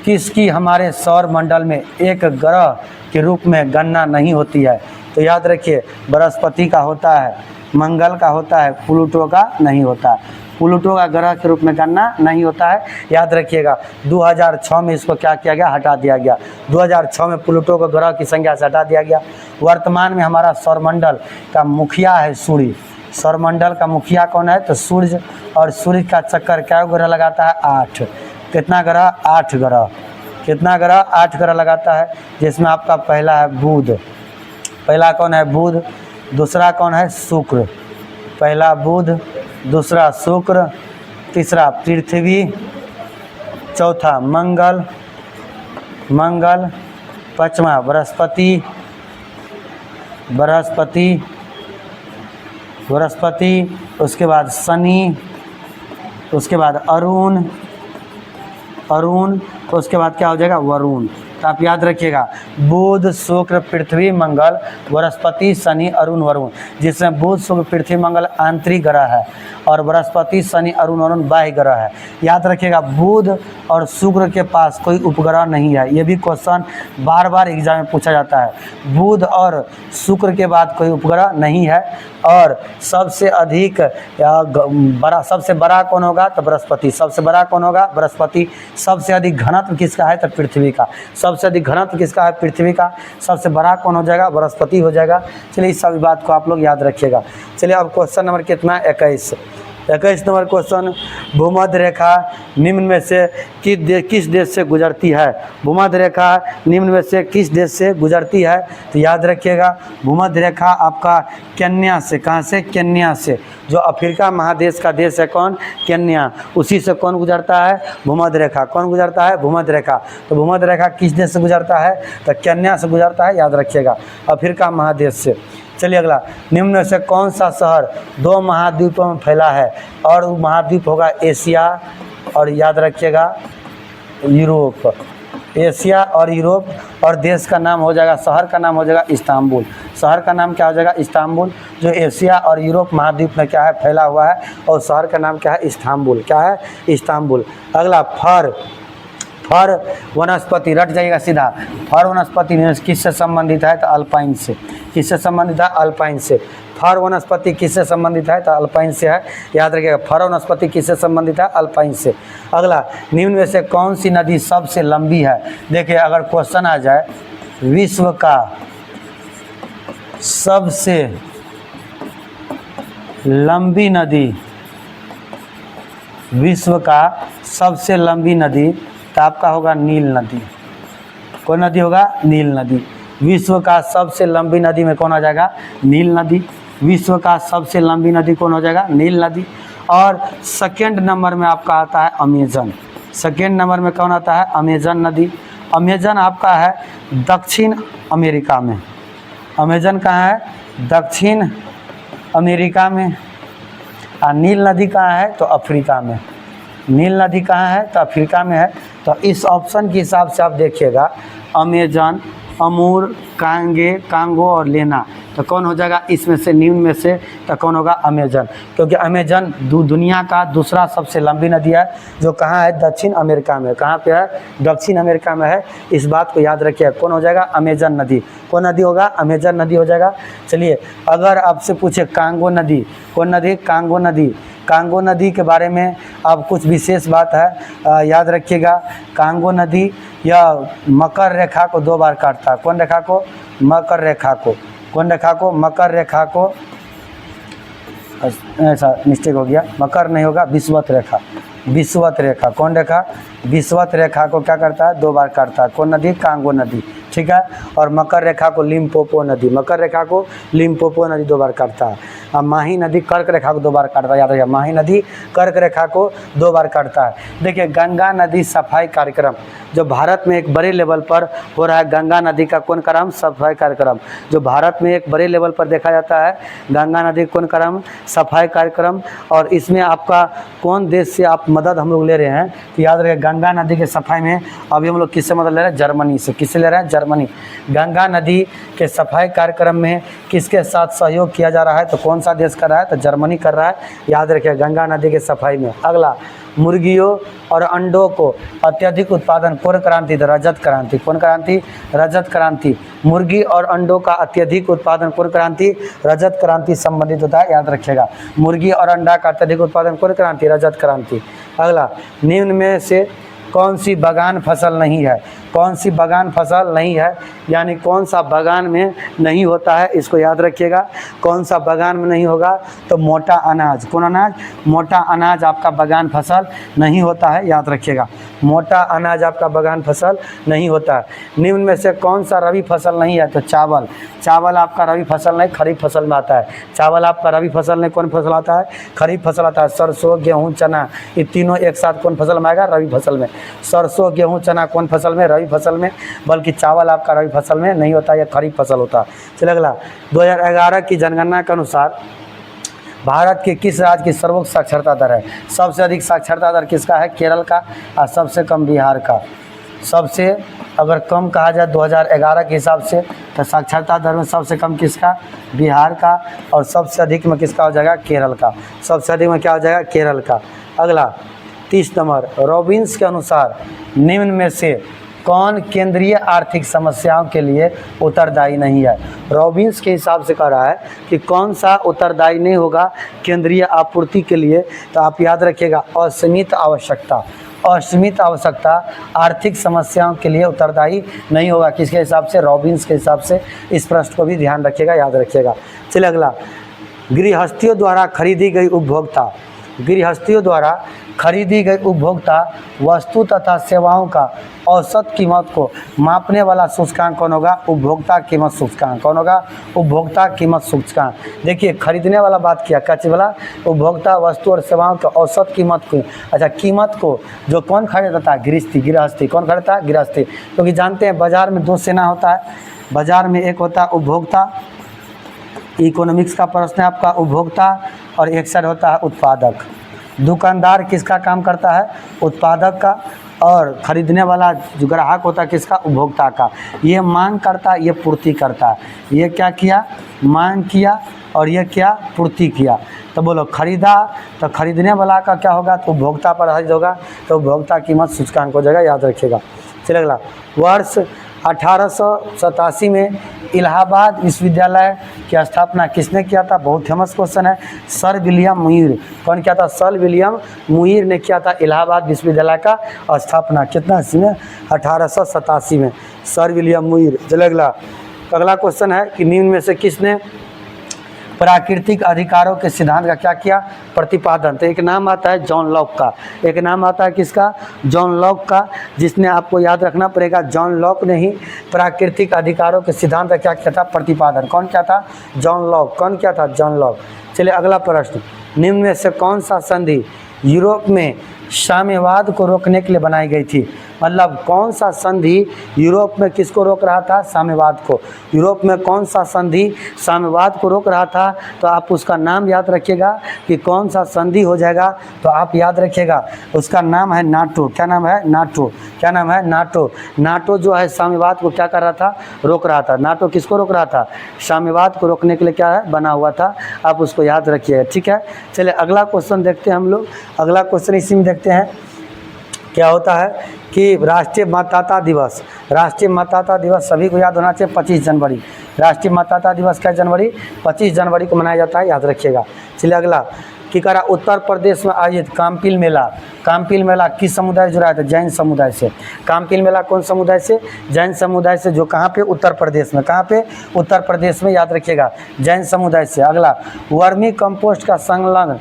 किसकी हमारे सौर मंडल में एक ग्रह के रूप में गणना नहीं होती है। तो याद रखिए, बृहस्पति का होता है, मंगल का होता है, प्लूटो का नहीं होता है। प्लूटो का ग्रह के रूप में गणना नहीं होता है, याद रखिएगा। 2006 में इसको क्या किया गया, हटा दिया गया। 2006 में प्लूटो को ग्रह की संख्या से हटा दिया गया। वर्तमान में हमारा सौरमंडल का मुखिया है सूर्य। सौरमंडल का मुखिया कौन है, तो सूर्य। और सूर्य का चक्कर क्या ग्रह लगाता है, 8। कितना ग्रह, 8 ग्रह। कितना ग्रह, 8 ग्रह लगाता है, जिसमें आपका पहला है बुध। पहला कौन है, बुध। दूसरा कौन है, शुक्र। पहला बुध, दूसरा शुक्र, तीसरा पृथ्वी, चौथा मंगल, पांचवा बृहस्पति, उसके बाद शनि, उसके बाद अरुण, उसके बाद क्या हो जाएगा, वरुण। तो आप याद रखिएगा, बुध, शुक्र, पृथ्वी, मंगल, बृहस्पति, शनि, अरुण, वरुण, जिसमें बुध, शुक्र, पृथ्वी, मंगल आंतरिक ग्रह है और बृहस्पति, शनि, अरुण, वरुण बाह्य ग्रह है। याद रखिएगा, बुध और शुक्र के पास कोई उपग्रह नहीं है। ये भी क्वेश्चन बार बार एग्जाम में पूछा जाता है। बुध और शुक्र के बाद कोई उपग्रह नहीं है। और सबसे अधिक सबसे बड़ा कौन होगा, तो बृहस्पति। सबसे बड़ा कौन होगा, बृहस्पति। सबसे अधिक घनत्व किसका है, तो पृथ्वी का। सबसे अधिक घनत्व किसका है, पृथ्वी का। सबसे बड़ा कौन हो जाएगा, बृहस्पति हो जाएगा। चलिए इस सभी बात को आप लोग याद रखिएगा। चलिए अब क्वेश्चन नंबर कितना, 21 नंबर क्वेश्चन, भूमध्य रेखा निम्न में से किस देश से गुजरती है। भूमध्य रेखा निम्न में से किस देश से गुजरती है। तो याद रखिएगा, भूमध्य रेखा आपका केन्या से, कहाँ से, केन्या से। जो अफ्रीका महादेश का देश है कौन, केन्या, उसी से कौन गुजरता है, भूमध्य रेखा। कौन गुजरता है, भूमध्य रेखा। तो भूमध्य रेखा किस देश से गुजरता है, तो केन्या से गुजरता है, याद रखिएगा, अफ्रीका महादेश से। चलिए अगला, निम्न में से कौन सा शहर 2 महाद्वीपों में फैला है। और वो महाद्वीप होगा एशिया और याद रखिएगा यूरोप। एशिया और यूरोप। और देश का नाम हो जाएगा, शहर का नाम हो जाएगा इस्तांबुल। शहर का नाम क्या हो जाएगा, इस्तांबुल। जो एशिया और यूरोप महाद्वीप में क्या है, फैला हुआ है। और शहर का नाम क्या है, इस्तांबुल। क्या है, इस्तांबुल। अगला, फर वनस्पति, रट जाइएगा सीधा। फर वनस्पति किससे संबंधित है, तो अल्पाइन से। किससे संबंधित है, अल्पाइन से। फर वनस्पति किससे संबंधित है, तो अल्पाइन से है, याद रखिएगा। फर वनस्पति किससे संबंधित है, अल्पाइन से। अगला, निम्न में से कौन सी नदी सबसे लंबी है। देखिए अगर क्वेश्चन आ जाए, विश्व का सबसे लंबी नदी, विश्व का सबसे लंबी नदी, तो आपका होगा नील नदी। कौन नदी होगा, नील नदी। विश्व का सबसे लंबी नदी में कौन आ जाएगा, नील नदी। विश्व का सबसे लंबी नदी कौन हो जाएगा, नील नदी। और सेकेंड नंबर में आपका आता है अमेजन। सेकेंड नंबर में कौन आता है, अमेजन नदी। अमेजन आपका है दक्षिण अमेरिका में। अमेजन कहाँ है, दक्षिण अमेरिका में। और नील नदी कहाँ है, तो अफ्रीका में। नील नदी कहाँ है, तो अफ्रीका में है। तो इस ऑप्शन के हिसाब से आप देखिएगा, अमेजन, अमूर, कांगो और लेना, तो कौन हो जाएगा इसमें से, निम्न में से, तो कौन होगा, अमेजन। क्योंकि अमेजन दुनिया का दूसरा सबसे लंबी नदी है, जो कहाँ है, दक्षिण अमेरिका में। कहाँ पे है, दक्षिण अमेरिका में है। इस बात को याद रखिए, कौन हो जाएगा, अमेजन नदी। कौन नदी होगा, अमेजन नदी हो जाएगा। चलिए अगर आपसे पूछे कांगो नदी, कौन नदी, कांगो नदी। कांगो नदी के बारे में अब कुछ विशेष बात है, याद रखिएगा। कांगो नदी यह मकर रेखा को 2 बार काटता है। कौन रेखा को, मकर रेखा को। कौन रेखा को, मकर रेखा को। ऐसा मिस्टेक हो गया, मकर नहीं होगा, विषुवत रेखा। विषुवत रेखा, कौन रेखा, विषुवत रेखा को क्या करता है, 2 बार काटता है। कौन नदी, कांगो नदी। ठीक। ठीक है। और मकर रेखा को लिम्पोपो नदी, मकर रेखा को लिम्पोपो नदी 2 बार काटता है। अब माही नदी कर्क रेखा को 2 बार काटता है, याद रखिए माही नदी कर्क रेखा को 2 बार काटता है। देखिए गंगा नदी सफाई कार्यक्रम जो भारत में एक बड़े लेवल पर हो रहा है, गंगा नदी का कौन क्रम सफाई कार्यक्रम जो भारत में एक बड़े लेवल पर देखा जाता है, गंगा नदी कौन क्रम सफाई कार्यक्रम। और इसमें आपका कौन देश से आप मदद हम लोग ले रहे हैं, तो याद रखिए गंगा नदी के सफाई में अभी हम लोग किससे मदद ले रहे हैं, जर्मनी से। किससे ले रहे हैं, जर्मनी। गंगा नदी के सफाई कार्यक्रम में किसके साथ सहयोग किया जा रहा है, तो कौन सा देश कर रहा है, तो जर्मनी कर रहा है, याद रखिए गंगा नदी के सफाई में। अगला, मुर्गियों और अंडों को अत्यधिक उत्पादन कौन क्रांति, रजत क्रांति। कौन क्रांति, रजत क्रांति। मुर्गी और अंडों का अत्यधिक उत्पादन कौन क्रांति, रजत क्रांति संबंधित होता है, याद रखिएगा। मुर्गी और अंडा का अत्यधिक उत्पादन कौन क्रांति, रजत क्रांति। अगला, निम्न में से कौन सी बागान फसल नहीं है, कौन सी बागान फसल नहीं है, यानी कौन सा बागान में नहीं होता है, इसको याद रखिएगा। कौन सा बागान में नहीं होगा, तो मोटा अनाज। कौन अनाज, मोटा अनाज आपका बागान फसल नहीं होता है, याद रखिएगा। मोटा अनाज आपका बागान फसल नहीं होता है। निम्न में से कौन सा रबी फसल नहीं है, तो चावल। चावल आपका रबी फसल नहीं, खरीफ फसल में आता है। चावल आपका रबी फसल नहीं, कौन फसल आता है, खरीफ फसल आता है। सरसों, गेहूँ, चना, ये तीनों एक साथ कौन फसल में आएगा, रबी फसल में। सरसों, गेहूँ, चना कौन फसल में, रबी फसल में, बल्कि चावल आपका रबी फसल में नहीं होता, यह खरीफ फसल होता है। चलिए अगला, 2011 की जनगणना के अनुसार भारत के किस राज्य की सर्वोच्च साक्षरता दर है। सबसे अधिक साक्षरता दर किसका है, केरल का, और सबसे कम बिहार का। सबसे अगर कम कहा जाए 2011 के हिसाब से, तो साक्षरता दर में सबसे कम किसका, बिहार का, और सबसे अधिक में किसका हो जाएगा, केरल का। सबसे अधिक में क्या हो जाएगा, केरल का। अगला 30 नंबर, रॉबिन्स के अनुसार निम्न में से कौन केंद्रीय आर्थिक समस्याओं के लिए उत्तरदायी नहीं है। रॉबिन्स के हिसाब से कह रहा है कि कौन सा उत्तरदायी नहीं होगा केंद्रीय आपूर्ति के लिए, तो आप याद रखिएगा असीमित आवश्यकता। असीमित आवश्यकता आर्थिक समस्याओं के लिए उत्तरदायी नहीं होगा, किसके हिसाब से, रॉबिन्स के हिसाब से। इस प्रश्न को भी ध्यान रखिएगा, याद रखिएगा। चलिए अगला, गृहस्थियों द्वारा खरीदी गई उपभोक्ता, गृहस्थियों द्वारा खरीदी गई उपभोक्ता वस्तु तथा सेवाओं का औसत कीमत को मापने वाला सूचकांक कौन होगा, उपभोक्ता कीमत सूचकांक। कौन होगा, उपभोक्ता कीमत सूचकांक। देखिए खरीदने वाला बात किया, क्या चीज वाला, उपभोक्ता वस्तु और सेवाओं के औसत कीमत को, अच्छा कीमत को जो कौन खरीदता है, गृहस्थी। गृहस्थी कौन खरीदता है, गृहस्थी। क्योंकि जानते हैं बाजार में 2 सेना होता है, बाजार में एक होता है उपभोक्ता, इकोनॉमिक्स का प्रश्न है आपका, उपभोक्ता, और एक साइड होता है उत्पादक। दुकानदार किसका काम करता है, उत्पादक का, और खरीदने वाला जो ग्राहक होता है किसका, उपभोक्ता का। ये मांग करता है, ये पूर्ति करता है। ये क्या किया, मांग किया, और ये क्या, पूर्ति किया। तो बोलो खरीदा, तो खरीदने वाला का क्या होगा, तो उपभोक्ता पर आधारित होगा, तो उपभोक्ता कीमत सूचकांक हो जाएगा, याद रखिएगा। चलिए अगला, वर्ष 1887 में इलाहाबाद विश्वविद्यालय की स्थापना किसने किया था, बहुत फेमस क्वेश्चन है। Sir William Muir. कौन किया था, सर विलियम मुइर ने किया था इलाहाबाद विश्वविद्यालय का स्थापना। कितना इसमें, 1887 में, सर विलियम मुइर। चलिए अगला, अगला क्वेश्चन है कि निम्न में से किसने प्राकृतिक अधिकारों के सिद्धांत का क्या किया, प्रतिपादन। तो एक नाम आता है जॉन लॉक का, एक नाम आता है किसका, जॉन लॉक का, जिसने आपको याद रखना पड़ेगा, जॉन लॉक ने ही प्राकृतिक अधिकारों के सिद्धांत का क्या किया था, प्रतिपादन। कौन क्या था, जॉन लॉक। कौन क्या था, जॉन लॉक। चलिए अगला प्रश्न, निम्न में से कौन सा संधि यूरोप में साम्यवाद को रोकने के लिए बनाई गई थी। मतलब कौन सा संधि यूरोप में किसको रोक रहा था, साम्यवाद को। यूरोप में कौन सा संधि साम्यवाद को रोक रहा था, तो आप उसका नाम याद रखिएगा कि कौन सा संधि हो जाएगा, तो आप याद रखिएगा उसका नाम है नाटो। क्या नाम है, नाटो। क्या नाम है, नाटो। नाटो जो है साम्यवाद को क्या कर रहा था, रोक रहा था। नाटो किसको रोक रहा था, साम्यवाद को रोकने के लिए क्या है, बना हुआ था। आप उसको याद रखिएगा, ठीक है। चलिए अगला क्वेश्चन देखते हैं हम लोग। अगला क्वेश्चन इसी में देखते हैं क्या होता है कि राष्ट्रीय मतदाता दिवस। राष्ट्रीय मतदाता दिवस सभी को याद होना चाहिए, 25 जनवरी। राष्ट्रीय मतदाता दिवस क्या जनवरी, 25 जनवरी को मनाया जाता है, याद रखिएगा। चलिए अगला, कि करा उत्तर प्रदेश में आयोजित काम्पिल मेला। काम्पिल मेला किस समुदाय से जुड़ा है? तो जैन समुदाय से। काम्पिल मेला कौन समुदाय से? जैन समुदाय से, जो कहाँ पे? उत्तर प्रदेश में। कहाँ पे? उत्तर प्रदेश में, याद रखिएगा, जैन समुदाय से। अगला, वर्मी कंपोस्ट का संलग्न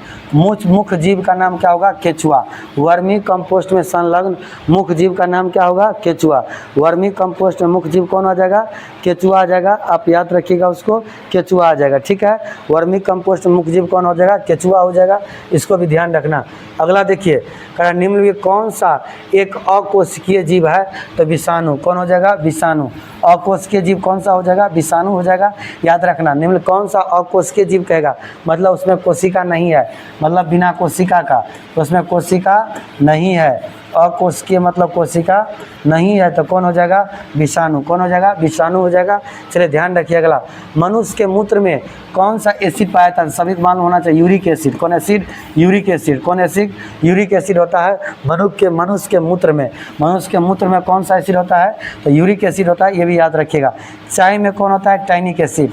मुख्य जीव का नाम क्या होगा? केचुआ। वर्मी कंपोस्ट में संलग्न मुख्य जीव का नाम क्या होगा? केचुआ। वर्मी कंपोस्ट में मुख्य जीव कौन आ जाएगा? केचुआ आ जाएगा। आप याद रखिएगा उसको, केचुआ आ जाएगा, ठीक है। वर्मी कंपोस्ट में मुख्य जीव कौन हो जाएगा? केचुआ हो जाएगा, इसको भी ध्यान रखना। अगला देखिए, निम्न में कौन सा एक अकोशिकीय जीव है? तो विषाणु। कौन हो जाएगा? विषाणु। अकोशिकीय जीव कौन सा हो जाएगा? विषाणु हो जाएगा, याद रखना। निम्न कौन सा अकोशिकीय जीव कहेगा? मतलब उसमें कोशिका नहीं है, मतलब बिना कोशिका का, तो उसमें कोशिका नहीं है। अकोशिकीय मतलब कोशिका नहीं है, तो कौन हो जाएगा? विषाणु। कौन हो जाएगा? विषाणु हो जाएगा। चलिए ध्यान रखिए। अगला, मनुष्य के मूत्र में कौन सा एसिड पाया जाता है? सभी मालूम होना चाहिए, यूरिक एसिड। कौन एसिड? Uric acid. कौन एसिड? यूरिक एसिड होता है मनुष्य के मूत्र में। मनुष्य के मूत्र में कौन सा एसिड होता है? तो यूरिक एसिड होता है, ये भी याद रखिएगा। चाय में कौन होता है? Tannic acid.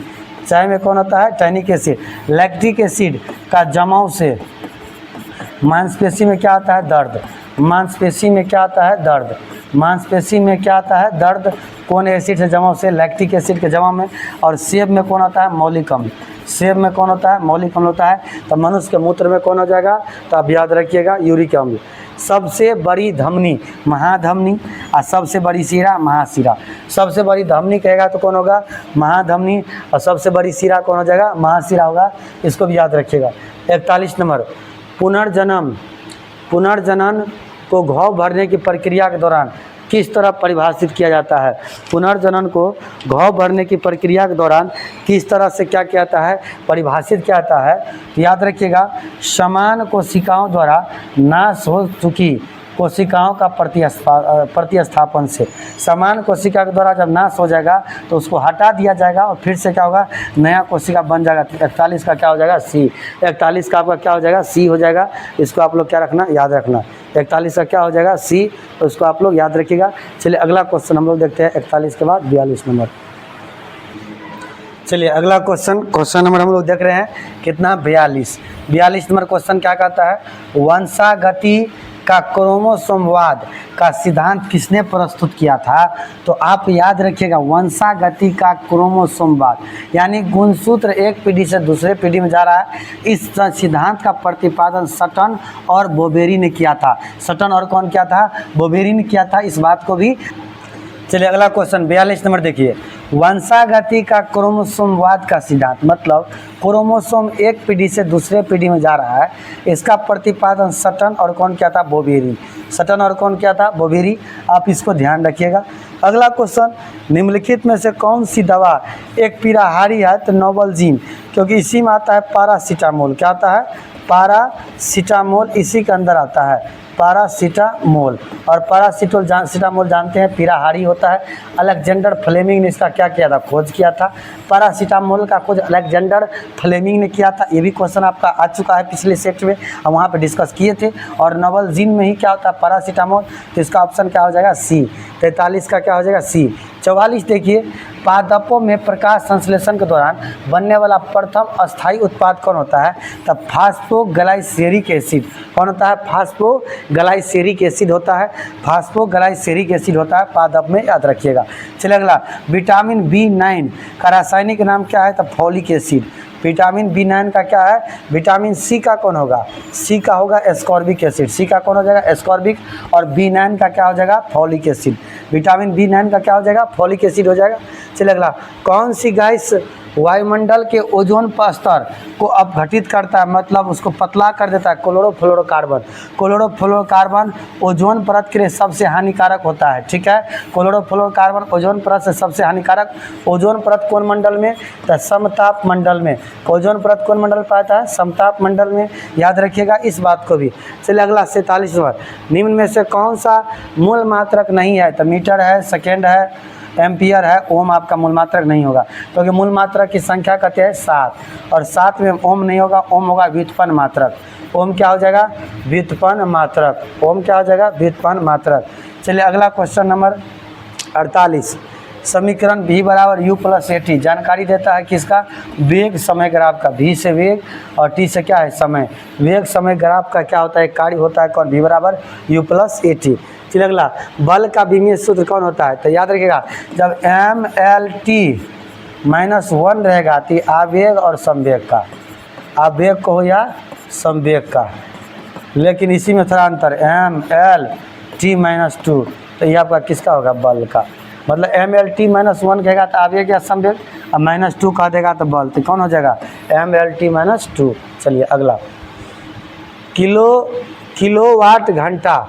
चाय में कौन होता है? Tannic acid. लैक्टिक एसिड का जमाव से मांसपेशी में क्या आता है? दर्द। मांसपेशी में क्या आता है? दर्द। मांसपेशी में क्या आता है? दर्द। कौन एसिड से जमाव से? लैक्टिक एसिड के जमाव में। और सेब में कौन आता है? मौलिक अम्ल। सेब में कौन होता है? मौलिक अम्ल होता है। तो मनुष्य के मूत्र में कौन हो जाएगा? तो आप याद रखिएगा, यूरिक अम्ल। सबसे बड़ी धमनी महाधमनी, और सबसे बड़ी शिरा महाशिरा। सबसे बड़ी धमनी कहेगा तो कौन होगा? महाधमनी। और सबसे बड़ी शिरा कौन हो जाएगा? महाशिरा होगा, इसको भी याद रखिएगा। 41 नंबर, पुनर्जनन को घाव भरने की प्रक्रिया के दौरान किस तरह परिभाषित किया जाता है? पुनर्जनन को घाव भरने की प्रक्रिया के दौरान किस तरह से क्या किया जाता है? परिभाषित किया जाता है। याद रखिएगा, समान कोशिकाओं द्वारा नाश हो चुकी कोशिकाओं का प्रतिस्थापन से। समान कोशिका के द्वारा जब नाश हो जाएगा तो उसको हटा दिया जाएगा और फिर से क्या होगा? नया कोशिका बन जाएगा। 41 का क्या हो जाएगा? सी। 41 का आपका क्या हो जाएगा? सी हो जाएगा। इसको आप लोग क्या रखना? याद रखना। 41 का क्या हो जाएगा? सी। तो उसको आप लोग याद रखिएगा। चलिए अगला क्वेश्चन हम लोग देखते हैं 41 के बाद 42 नंबर। चलिए अगला क्वेश्चन नंबर हम लोग देख रहे हैं कितना? 42 नंबर क्वेश्चन क्या कहता है? वंशागति का क्रोमोसोमवाद का सिद्धांत किसने प्रस्तुत किया था? तो आप याद रखिएगा, वंशागति का क्रोमोसोमवाद यानी गुणसूत्र एक पीढ़ी से दूसरे पीढ़ी में जा रहा है। इस सिद्धांत का प्रतिपादन सटन और बोबेरी ने किया था। सटन और कौन किया था? बोबेरी ने किया था। इस बात को भी। चलिए अगला क्वेश्चन 42 नंबर देखिए, वंशागति का क्रोमोसोमवाद का सिद्धांत मतलब क्रोमोसोम एक पीढ़ी से दूसरे पीढ़ी में जा रहा है। इसका प्रतिपादन सटन और कौन किया था? बोबेरी। सटन और कौन किया था? बोबेरी। आप इसको ध्यान रखिएगा। अगला क्वेश्चन, निम्नलिखित में से कौन सी दवा एक पीड़ाहारी है? तो नोवल्जीन, क्योंकि इसी में आता है पैरासीटामोल। क्या आता है? पैरासीटामोल इसी के अंदर आता है, पैरासीटामोल। और पैरासीटामोल जानते हैं पीड़ाहारी होता है। अलेक्जेंडर फ्लेमिंग ने इसका क्या किया था? खोज किया था। पैरासीटामोल का खोज अलेक्जेंडर फ्लेमिंग ने किया था। ये भी क्वेश्चन आपका आ चुका है पिछले सेट में, हम वहाँ पे डिस्कस किए थे। और नोवल्जीन में ही क्या होता है? पैरासीटामोल। तो इसका ऑप्शन क्या हो जाएगा? सी। 43 का क्या हो जाएगा? सी। 44 देखिए, पादपों में प्रकाश संश्लेषण के दौरान बनने वाला प्रथम अस्थायी उत्पाद कौन होता है? तब फास्फोग्लाइसेरिक एसिड। कौन होता है? फास्फोग्लाइसेरिक एसिड होता है। फास्फोग्लाइसेरिक एसिड होता है पादप में, याद रखिएगा। चलिए अगला, विटामिन B9 का रासायनिक नाम क्या है? तब फॉलिक एसिड। विटामिन B9 का क्या है? विटामिन सी का कौन होगा? सी का होगा एस्कॉर्बिक एसिड। सी का कौन हो जाएगा? एस्कॉर्बिक। और B9 का क्या हो जाएगा? Folic acid. विटामिन B9 का क्या हो जाएगा? फॉलिक एसिड हो जाएगा। चलिए अगला, कौन सी गैस वायुमंडल के ओजोन स्तर को अपघटित करता है, मतलब उसको पतला कर देता है? क्लोरोफ्लोरोकार्बन। क्लोरोफ्लोरोकार्बन ओजोन परत के लिए सबसे हानिकारक होता है, ठीक है। क्लोरोफ्लोरोकार्बन ओजोन परत से सबसे हानिकारक। ओजोन परत कौन मंडल में? तो समताप मंडल में। ओजोन परत कौन मंडल पाता है? समताप मंडल में, याद रखिएगा इस बात को भी। चलिए अगला 47 नंबर, निम्न में से कौन सा मूल मात्रक नहीं है? तो मीटर है, सेकेंड है, एम्पियर है, ओम आपका मूल मात्रक नहीं होगा, क्योंकि मूल मात्रक की संख्या कहते हैं 7, और 7 में ओम नहीं होगा। ओम होगा व्युत्पन्न मात्रक। ओम क्या हो जाएगा? व्युत्पन्न मात्रक। ओम क्या हो जाएगा? व्युत्पन्न मात्रक। चलिए अगला क्वेश्चन नंबर 48, समीकरण v बराबर u प्लस ए टी जानकारी देता है किसका, वेग समय ग्राफ का, v से वेग और t से क्या है समय। वेग समय ग्राफ का क्या होता है, कार्य होता है कौन, v बराबर u प्लस ए टी। चलिए अगला, बल का विमीय सूत्र कौन होता है, तो याद रखिएगा जब mL/t-1 रहेगा तो आवेग और संवेग का, आवेग को हो या संवेग का, लेकिन इसी में थोड़ा अंतर mL/t-2 तो ये आपका किसका होगा, बल का। मतलब mL/t-1 कहेगा तो आवेग या संवेग, और -2 कह देगा तो बल, तो कौन हो जाएगा mL/t-2। चलिए अगला, किलोवाट घंटा,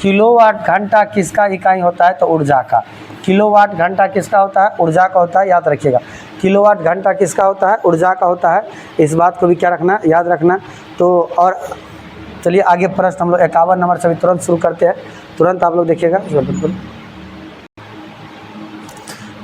किलोवाट घंटा किसका इकाई होता है, तो ऊर्जा का। किलोवाट घंटा किसका होता है, ऊर्जा का होता है, याद रखिएगा। किलोवाट घंटा किसका होता है, ऊर्जा का होता है। इस बात को भी क्या रखना, याद रखना। तो और चलिए आगे प्रश्न हम लोग 51 नंबर से भी तुरंत शुरू करते हैं, तुरंत आप लोग देखिएगा।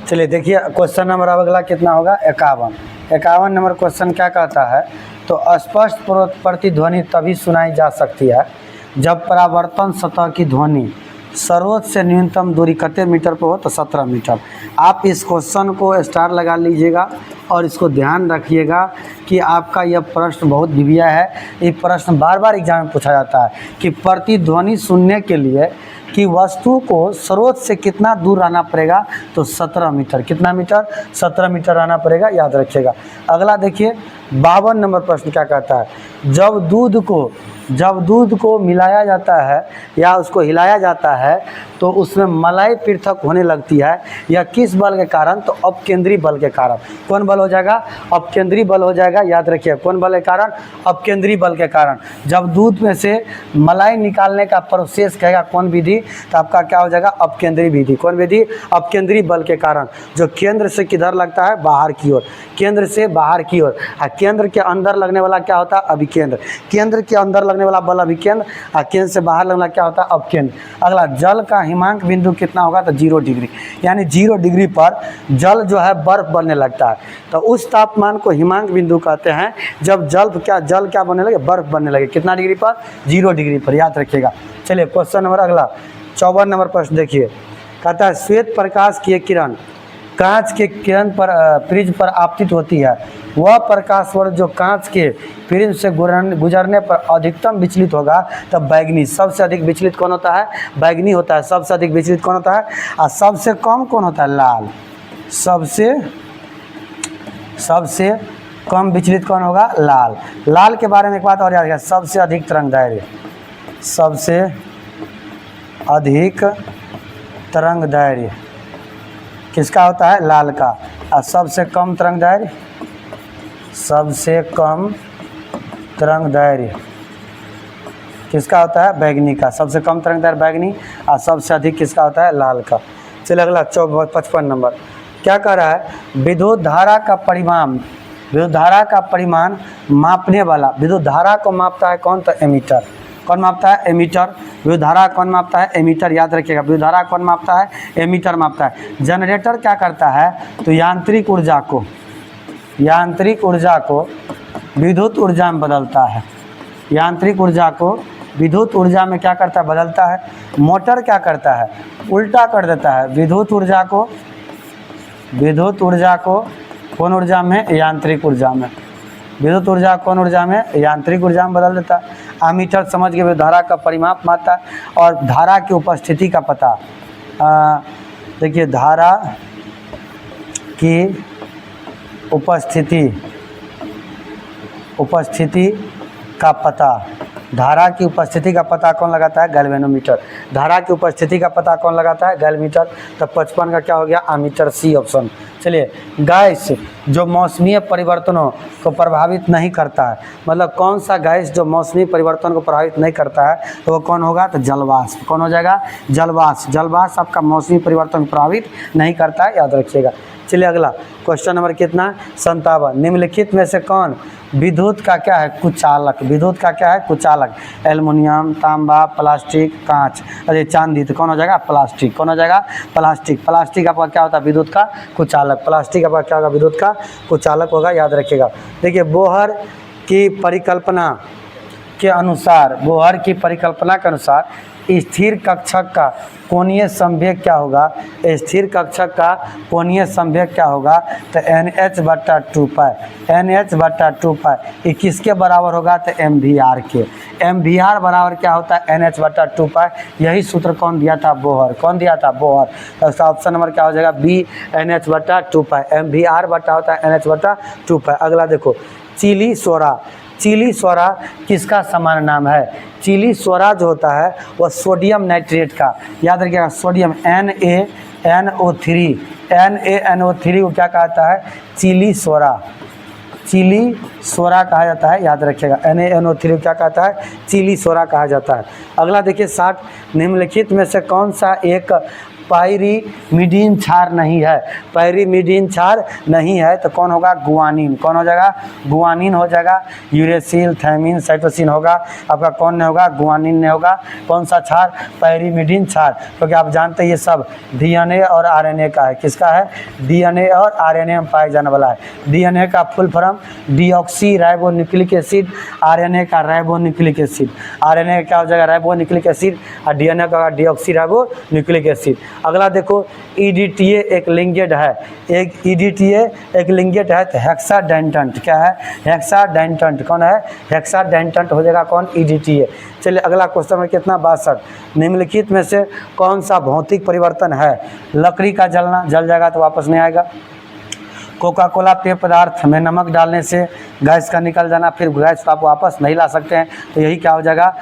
चलिए देखिए क्वेश्चन नंबर अब अगला कितना होगा, 51 नंबर क्वेश्चन क्या कहता है, तो स्पष्ट प्रतिध्वनि तभी सुनाई जा सकती है जब परावर्तन सतह की ध्वनि सर्वोच्च से न्यूनतम दूरी कितने मीटर पर हो, तो 17 मीटर। आप इस क्वेश्चन को स्टार लगा लीजिएगा और इसको ध्यान रखिएगा कि आपका यह प्रश्न बहुत दिव्य है। ये प्रश्न बार बार एग्जाम में पूछा जाता है कि प्रतिध्वनि सुनने के लिए कि वस्तु को स्रोत से कितना दूर रहना पड़ेगा, तो 17 मीटर। कितना मीटर, 17 मीटर रहना पड़ेगा, याद रखिएगा। अगला देखिए 52 नंबर प्रश्न क्या कहता है, जब दूध को मिलाया जाता है या उसको हिलाया जाता है तो उसमें मलाई पृथक होने लगती है, यह किस बल के कारण, तो अपकेंद्री बल के कारण। कौन बल हो जाएगा, अपकेंद्री बल हो जाएगा, याद रखिए। कौन बल के कारण, अपकेंद्री बल के कारण। जब दूध में से मलाई निकालने का प्रोसेस कहेगा कौन विधि, तो आपका क्या हो जाएगा, अपकेंद्री विधि। कौन विधि, अपकेंद्री बल के कारण, जो केंद्र से किधर लगता है, बाहर की ओर, केंद्र से बाहर की ओर। केंद्र के अंदर लगने वाला क्या होता है, अभिकेंद्र। केंद्र के अंदर लगने वाला बल अभिकेंद्र, और केंद्र से बाहर लगने वाला क्या होता है, अपकेंद्र। अगला, जल का हिमांक बिंदु कितना होगा, तो 0 डिग्री। यानी 0 डिग्री पर जल जो है बर्फ बनने लगता है, तो उस तापमान को हिमांक बिंदु कहते हैं जब जल क्या बनने लगे, बर्फ बनने लगे। कितना डिग्री पर, 0 डिग्री पर, याद रखिएगा। चलिए क्वेश्चन नंबर अगला 54 नंबर प्रश्न देखिए, कहता है श्वेत प्रकाश की एक किरण कांच के किरण पर प्रिज्म पर आपतित होती है, वह प्रकाश वर्ग जो कांच के प्रिज्म से गुजरने पर अधिकतम विचलित होगा, तब बैगनी। सबसे अधिक विचलित कौन होता है, बैगनी होता है। सबसे अधिक विचलित कौन होता है, और सबसे कम कौन होता है, लाल। सबसे कम विचलित कौन होगा, लाल। लाल के बारे में एक बात और याद रखिए, सबसे अधिक तरंगदैर्घ्य, सबसे अधिक तरंगदैर्घ्य किसका होता है, लाल का। और सबसे कम तरंगदैर्घ्य, सबसे कम तरंगदैर्घ्य किसका होता है, बैगनी का। सबसे कम तरंगदैर्घ्य बैगनी, और सबसे अधिक किसका होता है, लाल का। चलिए अगला 55 नंबर क्या कह रहा है, विद्युत धारा का परिमाण मापने वाला, विद्युत धारा को मापता है कौन, तो एमीटर। कौन मापता है, एमीटर। विद्युत धारा कौन मापता है, एमीटर, याद रखिएगा। विद्युत धारा कौन मापता है, एमीटर मापता है। जनरेटर क्या करता है, तो यांत्रिक ऊर्जा को विद्युत ऊर्जा में बदलता है। यांत्रिक ऊर्जा को विद्युत ऊर्जा में क्या करता है, बदलता है। मोटर क्या करता है, उल्टा कर देता है, विद्युत ऊर्जा को कौन ऊर्जा में, यांत्रिक ऊर्जा में। विद्युत ऊर्जा कौन ऊर्जा में, यांत्रिक ऊर्जा में बदल देता है। एमीटर समझ के धारा का परिमाप मापता है और धारा की उपस्थिति का पता, देखिए धारा की उपस्थिति का पता, धारा की उपस्थिति का पता कौन लगाता है, गैल्वेनोमीटर। धारा की उपस्थिति का पता कौन लगाता है, गैल्वेनोमीटर। तो 55 का क्या हो गया, एमीटर, सी ऑप्शन। चलिए गैस जो मौसमी परिवर्तनों को प्रभावित नहीं करता है, मतलब कौन सा गैस जो मौसमी परिवर्तन को प्रभावित नहीं करता है, तो वो कौन होगा, तो जलवाष्प। कौन हो जाएगा, जलवाष्प। जलवाष्प आपका मौसमी परिवर्तन प्रभावित नहीं करता है, याद रखिएगा। चलिए अगला क्वेश्चन नंबर कितना, 57। निम्नलिखित में से कौन विद्युत का क्या है, कुचालक। विद्युत का क्या है, कुचालक। एल्युमिनियम, तांबा, प्लास्टिक, कांच, अरे चांदी, तो कौन हो जाएगा, प्लास्टिक। कौन हो जाएगा, प्लास्टिक। प्लास्टिक आपका क्या होता है, विद्युत का कुचालक। प्लास्टिक आपका क्या होगा, विद्युत का कुचालक होगा, याद रखिएगा। देखिए बोहर की परिकल्पना के अनुसार, बोहर की परिकल्पना के अनुसार स्थिर कक्षक का कोणीय संवेग क्या होगा? स्थिर कक्षक का कोणीय संवेग क्या होगा? तो NH/2π, NH/2π ये किसके बराबर होगा? तो MVR के। MVR बराबर क्या होता है? NH/2π। यही सूत्र कौन दिया था? बोहर। कौन दिया था? बोहर। तो इसका ऑप्शन नंबर क्या हो जाएगा? B, NH/2π। MVR बटा होता है NH/2π। अगला देखो, चिली सोडा। चिली सोडा किसका सामान्य नाम है? चिली सोडा जो होता है वह सोडियम नाइट्रेट का, याद रखिएगा, सोडियम NaNO3, NaNO3 को क्या कहता है? Chilli soda. चिली सोडा कहा जाता है, याद रखिएगा। NaNO3 को क्या कहता है? चिली सोडा कहा जाता है। अगला देखिए 60, निम्नलिखित में से कौन सा एक पायरीमिडीन क्षार नहीं है? पायरीमिडीन क्षार नहीं है तो कौन होगा? गुआनिन। कौन हो जाएगा? गुआनिन हो जाएगा। यूरेसिल, थायमिन, साइटोसिन होगा, आपका कौन नहीं होगा? गुआनिन नहीं होगा। कौन सा क्षार? पायरीमिडीन क्षार। क्योंकि आप जानते हैं ये सब DNA और RNA का है। किसका है? DNA और RNA में पाए जाने वाला है। DNA का full form deoxy ribo nucleic acid, RNA का राइबो न्यूक्लिक एसिड। RNA का क्या हो जाएगा? राइबो न्यूक्लिक एसिड, और DNA का डीऑक्सी राइबो न्यूक्लिक एसिड। अगला देखो, EDTA एक लिंगेट है। एक EDTA एक लिंगेट है तो हेक्साडेंटेंट क्या है? हेक्साडेंटेंट। कौन है? हेक्साडेंटेंट हो जाएगा कौन? EDTA। चलिए अगला क्वेश्चन में कितना? 62, निम्नलिखित में से कौन सा भौतिक परिवर्तन है? लकड़ी का जलना, जल जाएगा तो वापस नहीं आएगा। कोका कोला पेय पदार्थ में नमक डालने से गैस का निकल जाना, फिर गैस आप वापस नहीं ला सकते हैं, तो यही क्या हो जाएगा?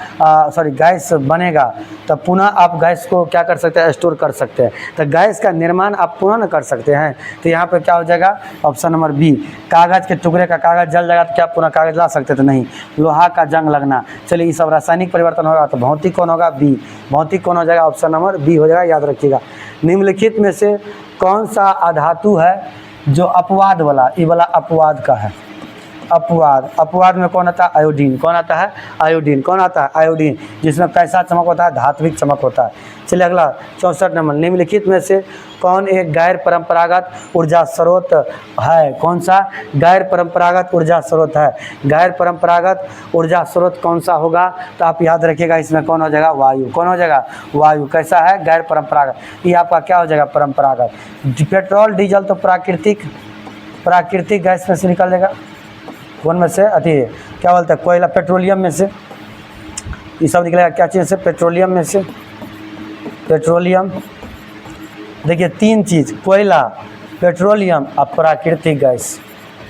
गैस बनेगा तो पुनः आप गैस को क्या कर सकते हैं? स्टोर कर सकते हैं। तो गैस का निर्माण आप पुनः कर सकते हैं। तो यहाँ पे क्या हो जाएगा? Option number B। कागज़ के टुकड़े का कागज़ जल जाएगा तो क्या पुनः कागज़ ला सकते? तो नहीं। लोहा का जंग लगना, चलिए ये सब रासायनिक परिवर्तन होगा। तो भौतिक कौन होगा? B। भौतिक कौन हो जाएगा? ऑप्शन नंबर B हो जाएगा, याद रखिएगा। निम्नलिखित में से कौन सा अधातु है जो अपवाद वाला, ये वाला अपवाद का है? अपवाद, अपवाद में कौन आता है? आयोडीन। कौन आता है? आयोडीन। कौन आता है? आयोडीन, जिसमें कैसा चमक होता है? धात्विक चमक होता है। चलिए अगला 64 नंबर, निम्नलिखित में से कौन एक गैर परंपरागत ऊर्जा स्रोत है? कौन सा गैर परंपरागत ऊर्जा स्रोत है? गैर परंपरागत ऊर्जा स्रोत कौन सा होगा? तो आप याद रखिएगा, इसमें कौन हो जाएगा? वायु। कौन हो जाएगा? वायु। कैसा है? गैर परंपरागत। ये आपका क्या हो जाएगा? परंपरागत। पेट्रोल डीजल तो प्राकृतिक गैस में से निकल जाएगा। कौन में से? अति क्या बोलते हैं? कोयला, पेट्रोलियम में से ये सब निकलेगा। क्या चीज़ से? पेट्रोलियम में से। पेट्रोलियम, देखिए 3 चीज़, कोयला, पेट्रोलियम और प्राकृतिक गैस।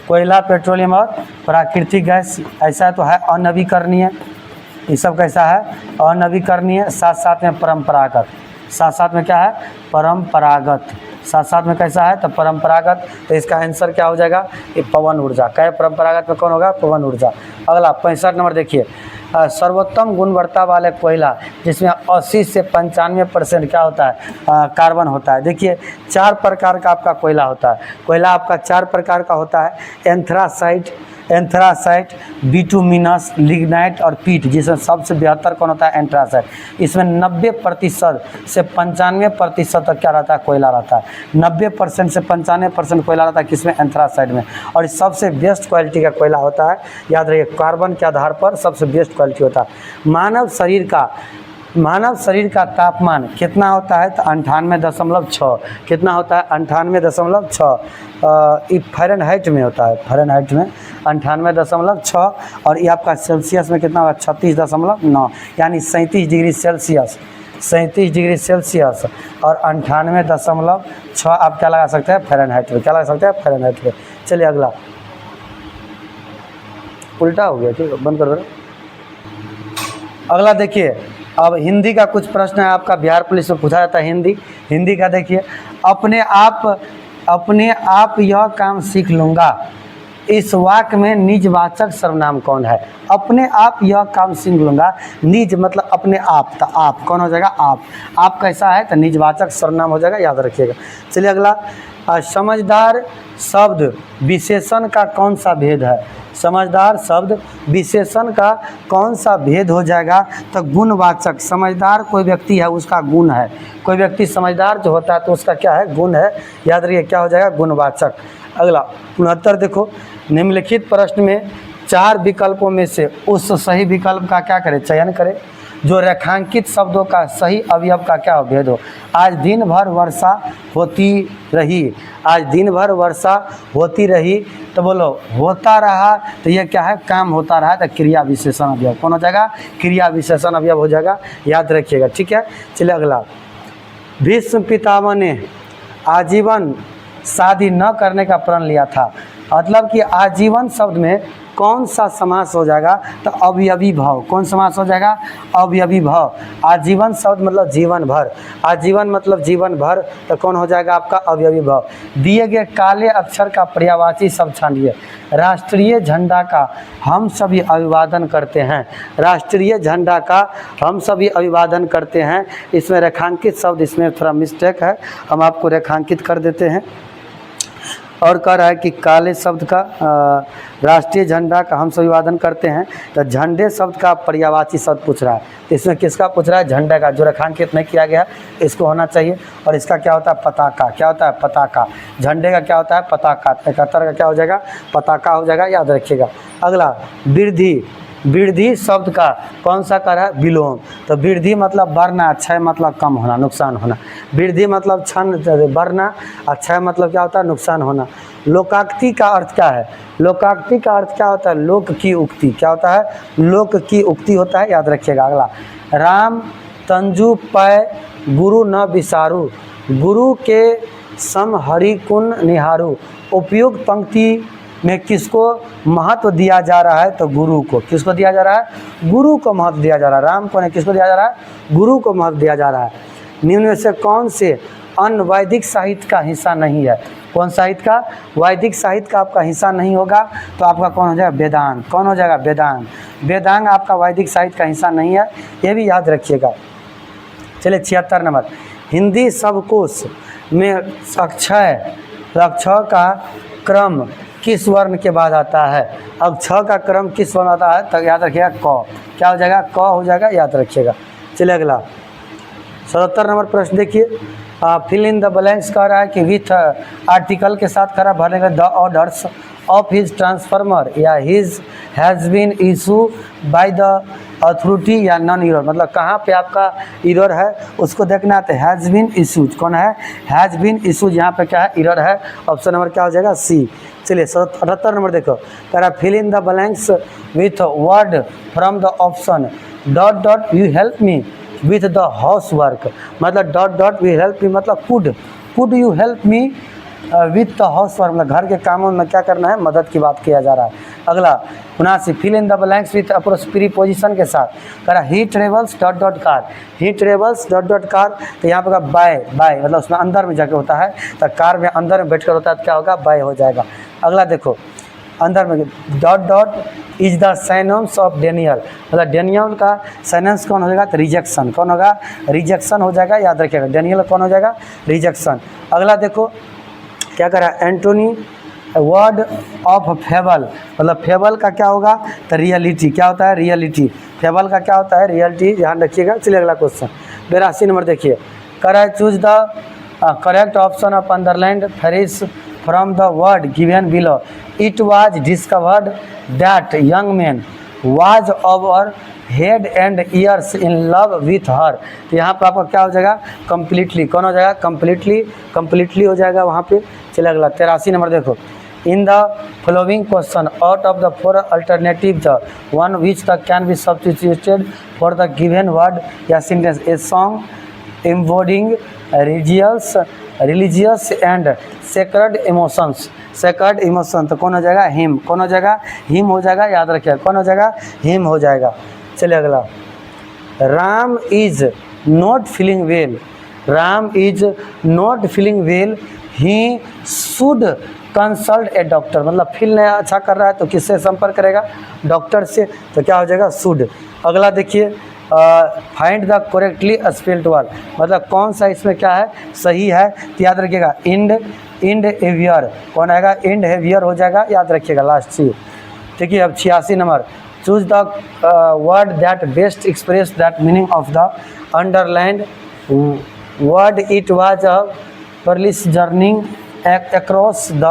कोयला, पेट्रोलियम और प्राकृतिक गैस। ऐसा तो है अनवीकरणीय। ये सब कैसा है? अनवीकरणीय। साथ साथ में परंपरागत। साथ साथ में क्या है? परंपरागत। साथ साथ में कैसा है? तो परंपरागत। तो इसका आंसर क्या हो जाएगा? ये पवन ऊर्जा। क्या है? परंपरागत में कौन होगा? पवन ऊर्जा। अगला 65 नंबर देखिए, सर्वोत्तम गुणवत्ता वाले कोयला जिसमें 80 से 95% क्या होता है? कार्बन होता है। देखिए 4 प्रकार का आपका कोयला होता है। कोयला आपका 4 प्रकार का होता है। एंथ्रासाइट, बिटुमिनस, लिग्नाइट और पीट, जिसमें सबसे बेहतर कौन होता है? एंथ्रासाइट। इसमें 90% से 95% तक क्या रहता है? कोयला रहता है। 90% से 95% कोयला रहता है किसमें? एंथ्रासाइट में। और सबसे बेस्ट क्वालिटी का कोयला होता है, याद रखिए, कार्बन के आधार पर सबसे बेस्ट क्वालिटी होता है। मानव शरीर का तापमान कितना होता है? तो 98.6। कितना होता है? 98.6। ये फ़ारेनहाइट में होता है। फ़ारेनहाइट में 98.6। और ये आपका सेल्सियस में कितना होगा? 36.9, यानी 37 डिग्री सेल्सियस। 37 डिग्री सेल्सियस और 98.6 आप क्या लगा सकते हैं? फ़ारेनहाइट में। क्या लगा सकते हैं? फ़ारेनहाइट में। चलिए अगला, उल्टा हो गया, ठीक है, बंद कर दो। अगला देखिए, अब हिंदी का कुछ प्रश्न है आपका, बिहार पुलिस में पूछा जाता है हिंदी का। देखिए, अपने आप यह काम सीख लूँगा, इस वाक्य में निजवाचक सर्वनाम कौन है? अपने आप यह काम सीख लूँगा, निज मतलब अपने आप, तो आप कौन हो जाएगा? आप कैसा है? तो निजवाचक सर्वनाम हो जाएगा, याद रखिएगा। चलिए अगला, समझदार शब्द विशेषण का कौन सा भेद है? समझदार शब्द विशेषण का कौन सा भेद हो जाएगा? तो गुणवाचक। समझदार कोई व्यक्ति है, उसका गुण है। कोई व्यक्ति समझदार जो होता है तो उसका क्या है? गुण है, याद रखिए, क्या हो जाएगा? गुणवाचक। अगला 69 देखो, निम्नलिखित प्रश्न में चार विकल्पों में से उस सही विकल्प का क्या करें, चयन करें जो रेखांकित शब्दों का सही अवयव का क्या भेद हो। आज दिन भर वर्षा होती रही, आज दिन भर वर्षा होती रही, तो बोलो होता रहा, तो ये क्या है, काम होता रहा, तो क्रिया विशेषण अवयव कौन हो जाएगा, क्रिया विशेषण अवयव हो जाएगा, याद रखिएगा। ठीक है, चलिए अगला। भीष्म पितामह ने आजीवन शादी न करने का प्रण लिया था, मतलब कि आजीवन शब्द में कौन सा समास हो जाएगा, तो अवयवी भाव। कौन समास हो जाएगा, अवयवी भाव। आजीवन शब्द मतलब जीवन भर, आजीवन मतलब जीवन भर, तो कौन हो जाएगा आपका अवयवी भाव। दिए गए काले अक्षर का पर्यायवाची शब्द छानिए। राष्ट्रीय झंडा का हम सभी अभिवादन करते हैं, राष्ट्रीय झंडा का हम सभी अभिवादन करते हैं। इसमें रेखांकित शब्द, इसमें थोड़ा मिस्टेक है, हम आपको रेखांकित कर देते हैं। और कह रहा है कि काले शब्द का राष्ट्रीय झंडा का हम सभी अभिवादन करते हैं, तो झंडे शब्द का पर्यायवाची शब्द पूछ रहा है। इसमें किसका पूछ रहा है, झंडे का, जो रेखांकित नहीं किया गया इसको होना चाहिए। और इसका क्या होता है, पताका। क्या होता है, पताका। झंडे का क्या होता है, पताका। 71 का क्या हो जाएगा, पताका हो जाएगा, याद रखिएगा। अगला, वृद्धि। वृद्धि शब्द का कौन सा कर है, विलोम। तो वृद्धि मतलब बढ़ना, क्षय मतलब कम होना, नुकसान होना। वृद्धि मतलब क्षण बढ़ना, क्षय मतलब क्या होता है, नुकसान होना। लोकाक्ति का अर्थ क्या है, लोकाक्ति का अर्थ क्या होता है, लोक की उक्ति। क्या होता है, लोक की उक्ति होता है, याद रखिएगा। अगला, राम तंजु पय गुरु न विसारू, गुरु के सम हरि कुन निहारू। उपयुक्त पंक्ति में किसको महत्व दिया जा रहा है, तो गुरु को। किसको दिया जा रहा है, गुरु को महत्व दिया जा रहा है। राम को नहीं, किसको दिया जा रहा है, गुरु को महत्व दिया जा रहा है। निम्न में से कौन से अन्य वैदिक साहित्य का हिस्सा नहीं है, कौन साहित्य का, वैदिक साहित्य का आपका हिस्सा नहीं होगा, तो आपका कौन हो जाएगा, वेदांग। कौन हो जाएगा, वेदांग। वेदांग आपका वैदिक साहित्य का हिस्सा नहीं है, ये भी याद रखिएगा। चलिए 76 नंबर, हिंदी शब्दकोश में अक्षय, अक्षर का क्रम किस वर्ण के बाद आता है, अक्षर का क्रम किस वर्ण आता है, तो याद रखिएगा क। क्या हो जाएगा, क हो जाएगा, याद रखिएगा। चलिए अगला 77 नंबर प्रश्न देखिए। फिल इन द ब्लैंक्स कह रहा है कि विथ आर्टिकल के साथ खड़ा भरने का the orders of his transformer या his has been issue by the authority या नॉन इरर, मतलब कहाँ पे आपका इरर है उसको देखना है। तो हैज़ बीन इशूज कौन है, हैज़ बीन इशूज, यहाँ पे क्या है, इरर है। ऑप्शन नंबर क्या हो जाएगा, सी। चलिए 78 नंबर देखो, कह रहा fill in the blanks with word from the option dot dot you help me with the house work, मतलब dot dot you help me मतलब could you help me with the house work, मतलब घर के कामों में क्या करना है, मदद की बात किया जा रहा है। अगला 79, fill in the blanks with preposition के साथ, कह रहा he travels dot dot car, he travels dot dot car, तो यहाँ पर बाय, बाय मतलब उसमें अंदर में जाके होता है, तो कार में अंदर में बैठकर होता है, तो क्या होगा, बाय हो जाएगा। अगला देखो, अंदर में dot dot is the synonyms of denial, मतलब डेनियल का साइनेंस कौन हो जाएगा, तो रिजेक्शन। कौन होगा, रिजेक्शन हो जाएगा, याद रखिएगा। डेनियल कौन हो जाएगा, रिजेक्शन। अगला देखो क्या करा, एंटोनी वर्ड ऑफ फेबल, मतलब फेबल का क्या होगा, तो रियलिटी। क्या होता है, रियलिटी। फेबल का क्या होता है, रियलिटी, ध्यान रखिएगा। चलिए अगला क्वेश्चन 82 नंबर देखिए, करा choose the correct option of underlined phrase from the word given below. It was discovered that young man was over head and years in love with her, तो यहाँ पर आपका क्या हो जाएगा, कम्प्लीटली। कौन हो जाएगा, कम्प्लीटली, कम्प्लीटली हो जाएगा वहाँ पे। चलिए अगला 83 नंबर देखो, in the following question out of the 4 alternative the one which the can be substituted for the given word या sentence, a song embodying religious and sacred emotions, sacred emotion, तो कौन हो जाएगा, हिम। कौन हो जाएगा, him हो जाएगा, याद रखिएगा। कौन हो जाएगा, हिम हो जाएगा। चलिए अगला, Ram is not feeling well, Ram is not feeling well, he should consult A doctor, मतलब फील नहीं अच्छा कर रहा है तो किससे संपर्क करेगा, डॉक्टर से, तो क्या हो जाएगा, शुड। अगला देखिए, find the correctly spelled word, मतलब कौन सा इसमें क्या है, सही है, तो याद रखिएगा इंड एवियर। कौन आएगा, इंड एवियर हो जाएगा, याद रखिएगा लास्ट चीज। ठीक है, अब 86 number, choose the word that best express that meaning of the underlined word. It was a perilous journeying across the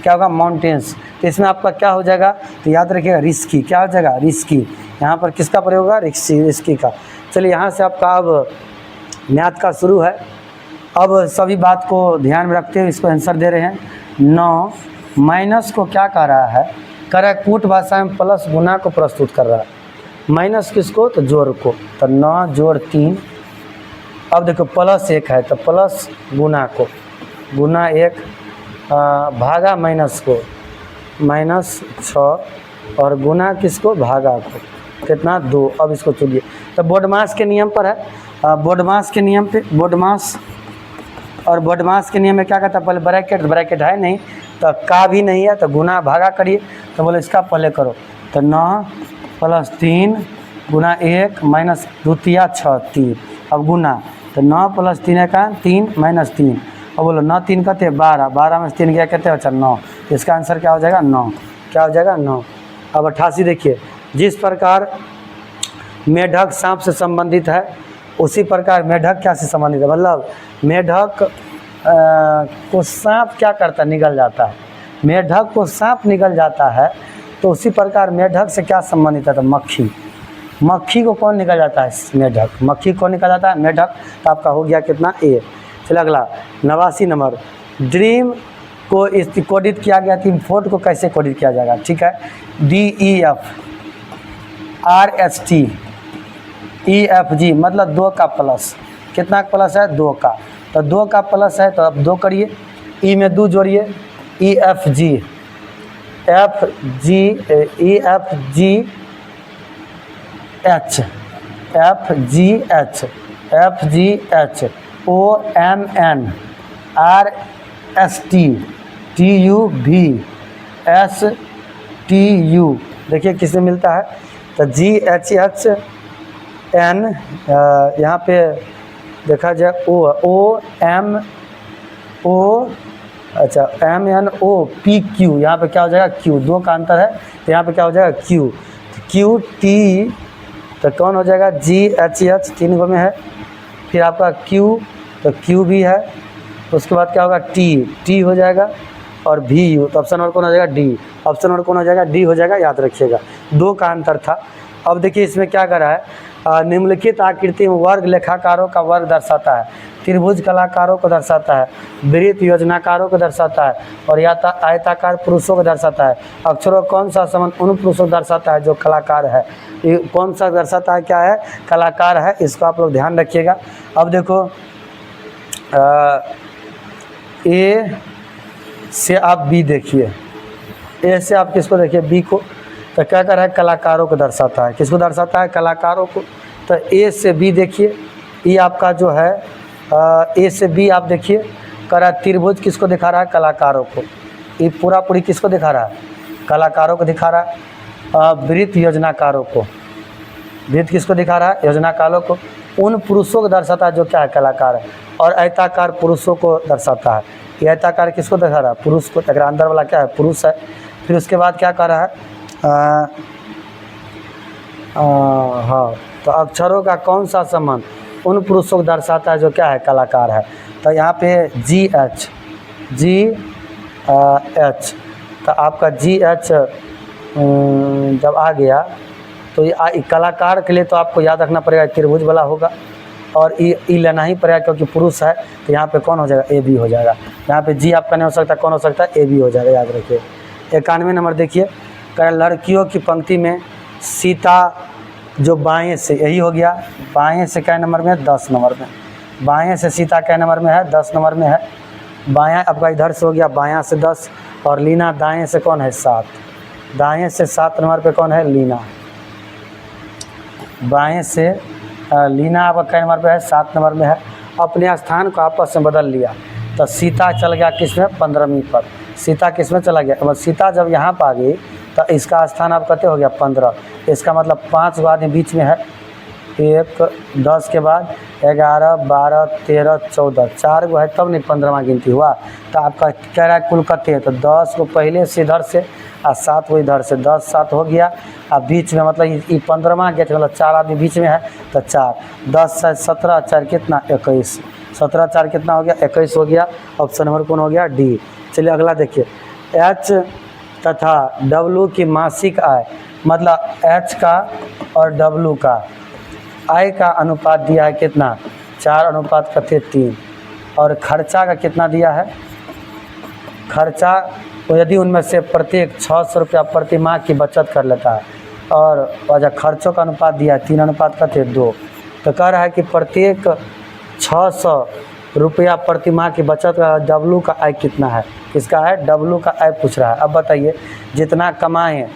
क्या होगा माउंटेन्स। तो इसमें आपका क्या हो जाएगा, तो याद रखिएगा रिस्की, क्या हो जाएगा रिस्की। यहाँ पर किसका प्रयोग होगा, रिस्की का। चलिए यहाँ से आपका अब मैथ का शुरू है। अब सभी बात को ध्यान में रखते हुए इसको आंसर दे रहे हैं। 9 माइनस को क्या कह रहा है, कह रहा है कूट भाषा में प्लस गुना को प्रस्तुत कर रहा है। माइनस किसको, तो जोड़ को। तो 9 जोड़ 3, अब देखो प्लस 1 है तो प्लस गुना को, गुना 1 भागा माइनस को, माइनस 6 और गुना किसको, भागा को, कितना 2। अब इसको चुनिए। तो बोडमास के नियम पर है, बोडमास के नियम पे, बोडमास और बोडमास के नियम में क्या कहता है, पहले ब्रैकेट है नहीं तो का भी नहीं है तो गुना भागा करिए। तो बोले इसका पहले करो। तो 9 प्लस 3 गुना 1 माइनस 2 6 3, अब गुना। तो 9 प्लस 3 का 3 माइनस 3, अब बोलो 9 3 कहते 12, 12 में 3 गया कहते अच्छा 9। इसका आंसर क्या हो जाएगा 9, क्या हो जाएगा 9। अब 88 देखिए, जिस प्रकार मेढक सांप से संबंधित है उसी प्रकार मेढक क्या से संबंधित है, मतलब मेढक को सांप क्या करता है, निगल जाता है। मेढक को सांप निगल जाता है तो उसी प्रकार मेढक से क्या संबंधित है, तो मक्खी। मक्खी को कौन निकल जाता है, मेढक। मक्खी कौन निकल जाता है, मेढक। तो आपका हो गया कितना, ए। चलिए अगला 89 नंबर, ड्रीम को इस कोडित किया गया थी, फोर्ट को कैसे कोडित किया जाएगा, ठीक है। DEF RST EFG मतलब 2 का प्लस, कितना का प्लस है, 2 का। तो 2 का प्लस है तो अब 2 करिए, ई में 2 जोड़िए, EFG FGH OMN RST TUVSTU। देखिए किससे मिलता है, तो GHN यहाँ पे देखा जाए MNOPQ, यहाँ पे क्या हो जाएगा Q, 2 का अंतर है तो यहाँ पे क्या हो जाएगा QT। तो कौन हो जाएगा GHH, 3 गो में है, फिर आपका Q तो Q भी है, उसके बाद क्या होगा T हो जाएगा और VU। तो ऑप्शन नंबर कौन हो जाएगा D, ऑप्शन नंबर कौन हो जाएगा D हो जाएगा, याद रखिएगा 2 का अंतर था। अब देखिए इसमें क्या कर रहा है, निम्नलिखित आकृति में वर्ग लेखाकारों का वर्ग दर्शाता है, त्रिभुज कलाकारों को दर्शाता है, वृत्त योजनाकारों को दर्शाता है और आयताकार पुरुषों को दर्शाता है। अक्षरों कौन सा संबंध उन पुरुषों को दर्शाता है जो कलाकार है, ये कौन सा दर्शाता है, क्या है, कलाकार है। इसको आप लोग ध्यान रखिएगा। अब देखो ए से आप बी देखिए, ए से आप किसको देखिए, बी को। तो क्या कर रहा है, कलाकारों को दर्शाता है, किसको दर्शाता है, कलाकारों को। तो ए से बी देखिए, ये आपका जो है ए से बी आप देखिए, कर रहा है त्रिभुज किसको दिखा रहा है, कलाकारों को। ये पूरी किसको दिखा रहा है, कलाकारों को दिखा रहा है। वृत्त योजनाकारों को, वृत्त किसको दिखा रहा है, योजनाकारों को। उन पुरुषों को दर्शाता है जो क्या है, कलाकार है। और आयताकार पुरुषों को दर्शाता है, ये आयताकार किसको दिखा रहा है, पुरुष को। अगर अंदर वाला क्या है, पुरुष है। फिर उसके बाद क्या कर रहा है, हाँ, तो अक्षरों का कौन सा संबंध उन पुरुषों को दर्शाता है जो क्या है, कलाकार है। तो यहाँ पे GH तो आपका GH जब आ गया तो ये कलाकार के लिए तो आपको याद रखना पड़ेगा त्रिभुज वाला होगा और ई लेना ही पड़ेगा क्योंकि पुरुष है। तो यहाँ पे कौन हो जाएगा, AB हो जाएगा। यहाँ पे G आपका नहीं हो सकता, कौन हो सकता है, AB हो जाएगा, याद रखिए। 91 नंबर देखिए, लड़कियों की पंक्ति में सीता जो बाएं से, यही हो गया, बाएं से क्या नंबर में है, 10 नंबर में। बाएं से सीता क्या नंबर में है, 10 नंबर में है। बायां आपका इधर से हो गया, बायां से 10 और लीना दाएं से कौन है, 7। दाएं से 7 नंबर पे कौन है, लीना। बाएं से लीना आपका क्या नंबर पे है, 7 नंबर में है। अपने स्थान को आपस में बदल लिया तो सीता चल गया किस में, 15वीं पर। सीता किस में चला गया, मतलब सीता जब यहाँ पर आ गई तो इसका स्थान आप कहते हो गया 15। इसका मतलब 5 गो आदमी बीच में है, 1 10 के बाद 11 12 13 14, 4 गो है तब नहीं 15वां गिनती हुआ। तो आपका कह रहा है कुल कते है, तो 10 को पहले से इधर से और 7 को इधर से, 10 7 हो गया। अब बीच में मतलब ये 15वां गया मतलब 4 आदमी बीच में है तो 4, 10 17 4 कितना 21, 17 4 कितना हो गया, 21 हो गया। ऑप्शन नंबर कौन हो गया, D। चलिए अगला देखिए, एच तथा डब्लू की मासिक आय, मतलब एच का और डब्लू का आय का अनुपात दिया है कितना, 4:3। और खर्चा का कितना दिया है, खर्चा तो यदि उनमें से प्रत्येक 600 रुपया प्रति माह की बचत कर लेता है, और वजह खर्चों का अनुपात दिया है 3:2, तो कह रहा है कि प्रत्येक 600 रुपया प्रति माह की बचत का डब्लू का आय कितना है, किसका है, डब्लू का आय पूछ रहा है। अब बताइए जितना कमाएँ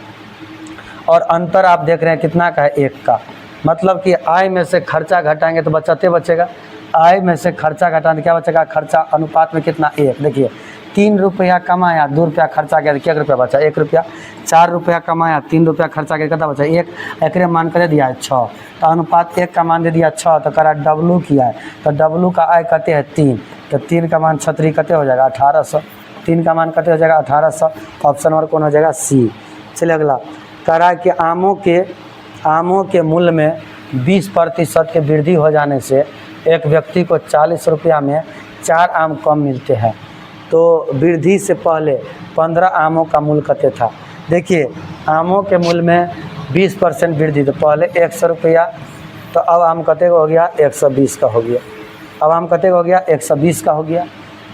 और अंतर आप देख रहे हैं कितना का है, 1 का, मतलब कि आय में से खर्चा घटाएंगे तो बचते बचेगा, आय में से खर्चा घटाने क्या बचेगा, खर्चा अनुपात में कितना, 1। देखिए 3 रुपया कमाया, 2 रुपया खर्चा किया, क्या रुपया बचा, 1 रुपया। 4 रुपया कमाया, 3 रुपया खर्चा किया, कितना बचा, 1। एकरे मान कर दे दिया है 6, तो अनुपात 1 का मान दे दिया 6, तो करा डब्लू किया है, तो डब्लू का आय कहते हैं 3, तो 3 का मान 36 कते हो जाएगा 1800, 3 का मान कते हो जाएगा 1800, ऑप्शन नंबर कौन हो जाएगा, सी। चलिए अगला कह रहा है कि आमों के मूल्य में 20% की वृद्धि हो जाने से एक व्यक्ति को 40 रुपया में 4 आम कम मिलते हैं, तो वृद्धि से पहले 15 आमों का मूल्य कते था। देखिए आमों के मूल्य में 20% वृद्धि, तो पहले 100 रुपया, तो अब आम कते का हो गया, 120 का हो गया, अब आम कते का हो गया, 120 का हो गया,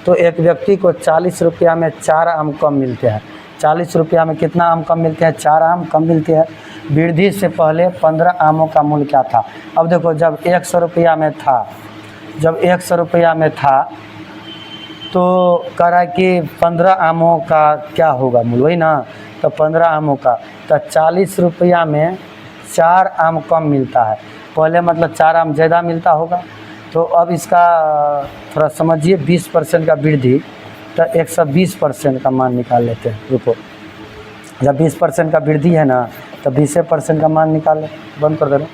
तो एक व्यक्ति को 40 रुपया में 4 आम कम मिलते हैं। 40 रुपया में कितना आम कम मिलते हैं, 4 आम कम मिलते हैं। वृद्धि से पहले 15 आमों का मूल्य क्या था, अब देखो जब 100 रुपया में था, जब 100 रुपया में था तो कह रहा है कि 15 आमों का क्या होगा मूल्य, वही ना, तो 15 आमों का, तो 40 रुपया में 4 आम कम मिलता है, पहले मतलब 4 आम ज़्यादा मिलता होगा। तो अब इसका थोड़ा समझिए, 20% का वृद्धि, तो 120% का मान निकाल लेते हैं। रुको, जब 20% का वृद्धि है ना, तो 20% का मान निकाल ले, बंद कर देना।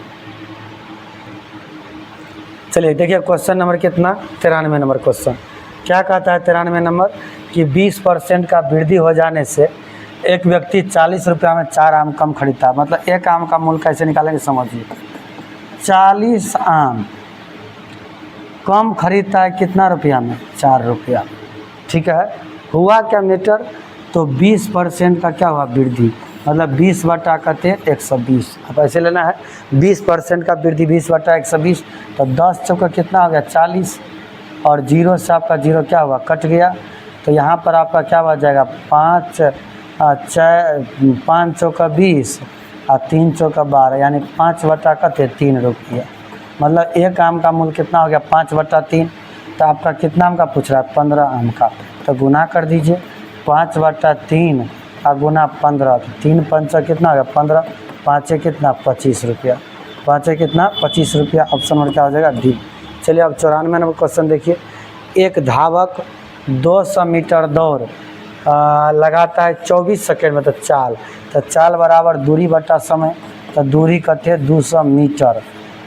चलिए देखिए क्वेश्चन नंबर कितना, 93 नंबर क्वेश्चन क्या कहता है, 93 नंबर कि 20% का वृद्धि हो जाने से एक व्यक्ति 40 रुपया में 4 आम कम खरीदता है, मतलब एक आम का मूल्य कैसे निकालेंगे समझिए। 40 आम कम खरीदता है कितना रुपया में, 4 रुपया, ठीक है। हुआ क्या मीटर, तो 20% का क्या हुआ, वृद्धि, मतलब 20/120, अब ऐसे लेना है, 20% का वृद्धि 20/120, तो 10 चौका कितना हो गया, 40, और 0 से आपका 0 क्या हुआ, कट गया, तो यहाँ पर आपका क्या बच जाएगा, 5 चौका 20 और 3 चौका 12, यानी 5/3 रुपया, मतलब एक आम का मूल्य कितना हो गया, 5/3। तो आपका कितना आम का पूछ रहा है, 15 आम का, तो गुना कर दीजिए, 5/3 और गुना 15, तो 3 पंचा कितना हो गया 15, 5 कितना 25 रुपया, 5 कितना 25 रुपया, ऑप्शन नंबर क्या हो जाएगा, डी। चलिए अब 94 नंबर क्वेश्चन देखिए, एक धावक 200 मीटर दौड़ लगाता है 24 सेकेंड में, तो चाल बराबर दूरी बटा समय, तो दूरी कते 200 मीटर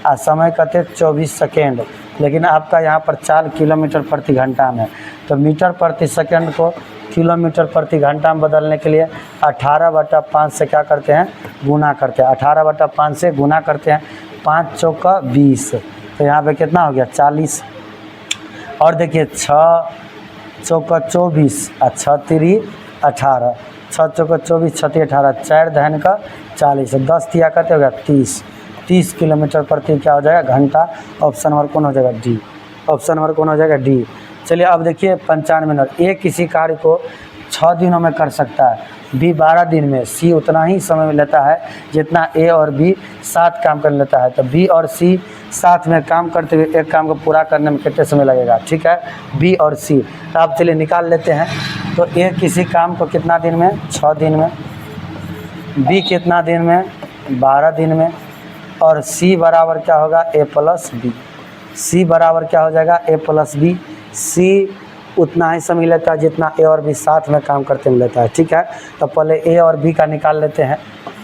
और समय कते 24 सेकेंड, लेकिन आपका यहाँ पर चाल किलोमीटर प्रति घंटा में, तो मीटर प्रति सेकेंड को किलोमीटर प्रति घंटा में बदलने के लिए 18/5 से क्या करते हैं, गुना करते हैं, 18/5 से गुना करते हैं, 5 चौका 20, तो यहाँ पे कितना हो गया 40, और देखिए 6 चौका 24 और 6 तिरी 18, 6 चौका 24 6 तिरी 18, 4 धन का 40, 10 तिया करते हो गया 30 किलोमीटर प्रति क्या हो जाएगा घंटा, ऑप्शन नंबर कौन हो जाएगा, डी, ऑप्शन नंबर कौन हो जाएगा, डी। चलिए अब देखिए 95 नंबर, ए किसी कार्य को 6 दिनों में कर सकता है, बी 12 दिन में, सी उतना ही समय में लेता है जितना ए और बी साथ काम कर लेता है, तो बी और सी साथ में काम करते हुए एक काम को पूरा करने में कितने समय लगेगा, ठीक है, बी और सी। तो आप चलिए निकाल लेते हैं, तो ए किसी काम को कितना दिन में, 6 दिन में, बी कितना दिन में, 12 दिन में, और सी बराबर क्या होगा, ए प्लस बी, सी बराबर क्या हो जाएगा, ए प्लस बी। सी उतना ही समय लेता है जितना ए और बी साथ में काम करते में लेता है, ठीक है। तो पहले ए और बी का निकाल लेते हैं,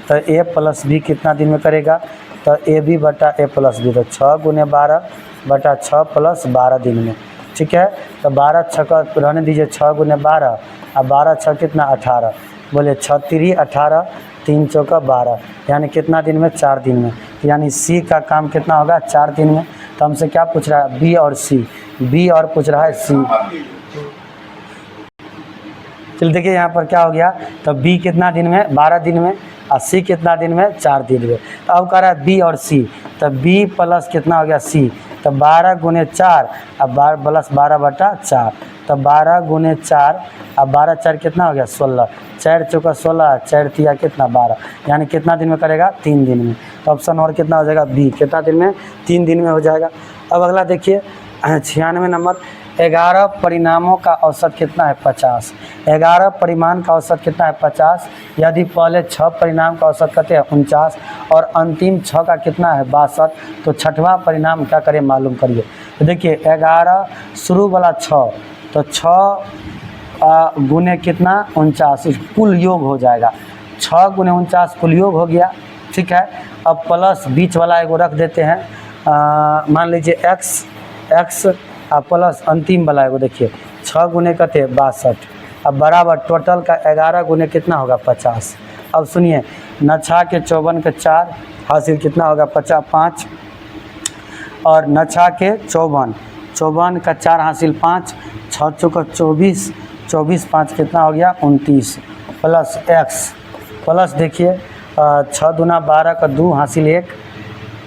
तो ए प्लस बी कितना दिन में करेगा, तो ए बी बटा ए प्लस बी, तो 6 गुने 12 बटा 6 प्लस 12 दिन में, ठीक है। तो 12 6 का रहने दीजिए, 6 गुने 12 और 12 6 कितना 18, बोले 6 तिरी 18, 3 चौका 12, यानी कितना दिन में, 4 दिन में, यानी सी का काम कितना होगा, 4 दिन में। तो हमसे क्या पूछ रहा है, बी और सी, बी और पूछ रहा है सी, चलिए देखिए यहाँ पर क्या हो गया, तो बी कितना दिन में, 12 दिन में, और सी कितना दिन में, 4 दिन में। तो अब कह रहा है बी और सी, तो बी प्लस कितना हो गया सी, तो 12 गुने 4 अब प्लस 12/4, तो 12 गुने 4 अब 12 4 कितना हो गया 16, 4 चौका 16, 4 तिया कितना 12, यानी कितना दिन में करेगा 3 दिन में। तो ऑप्शन और कितना हो जाएगा बी, कितना दिन में 3 दिन में हो जाएगा। अब अगला देखिए 96 नंबर, 11 परिणामों का औसत कितना है 50। 11 परिमाण का औसत कितना है 50, यदि पहले 6 परिणाम का औसत कहते हैं 49 और अंतिम 6 का कितना है 62, तो छठवां परिणाम क्या करें मालूम करिए। तो देखिए 11 शुरू वाला 6, तो 6 गुने कितना 49, कुल योग हो जाएगा, 6 गुने 49 कुल योग हो गया, ठीक है। अब प्लस बीच वाला एगो रख देते हैं, मान लीजिए x प्लस अंतिम वाला एगो देखिए 6 गुने कहते 62, अब बराबर टोटल का 11 गुने कितना होगा 50। अब सुनिए 9 के 54 के 4 हासिल कितना होगा 5, और 9 के 54 का 4 हासिल 5, 6 चौका 24, 5 कितना हो गया 29, प्लस x प्लस देखिए 6 दूना 12 का 2 हासिल 1,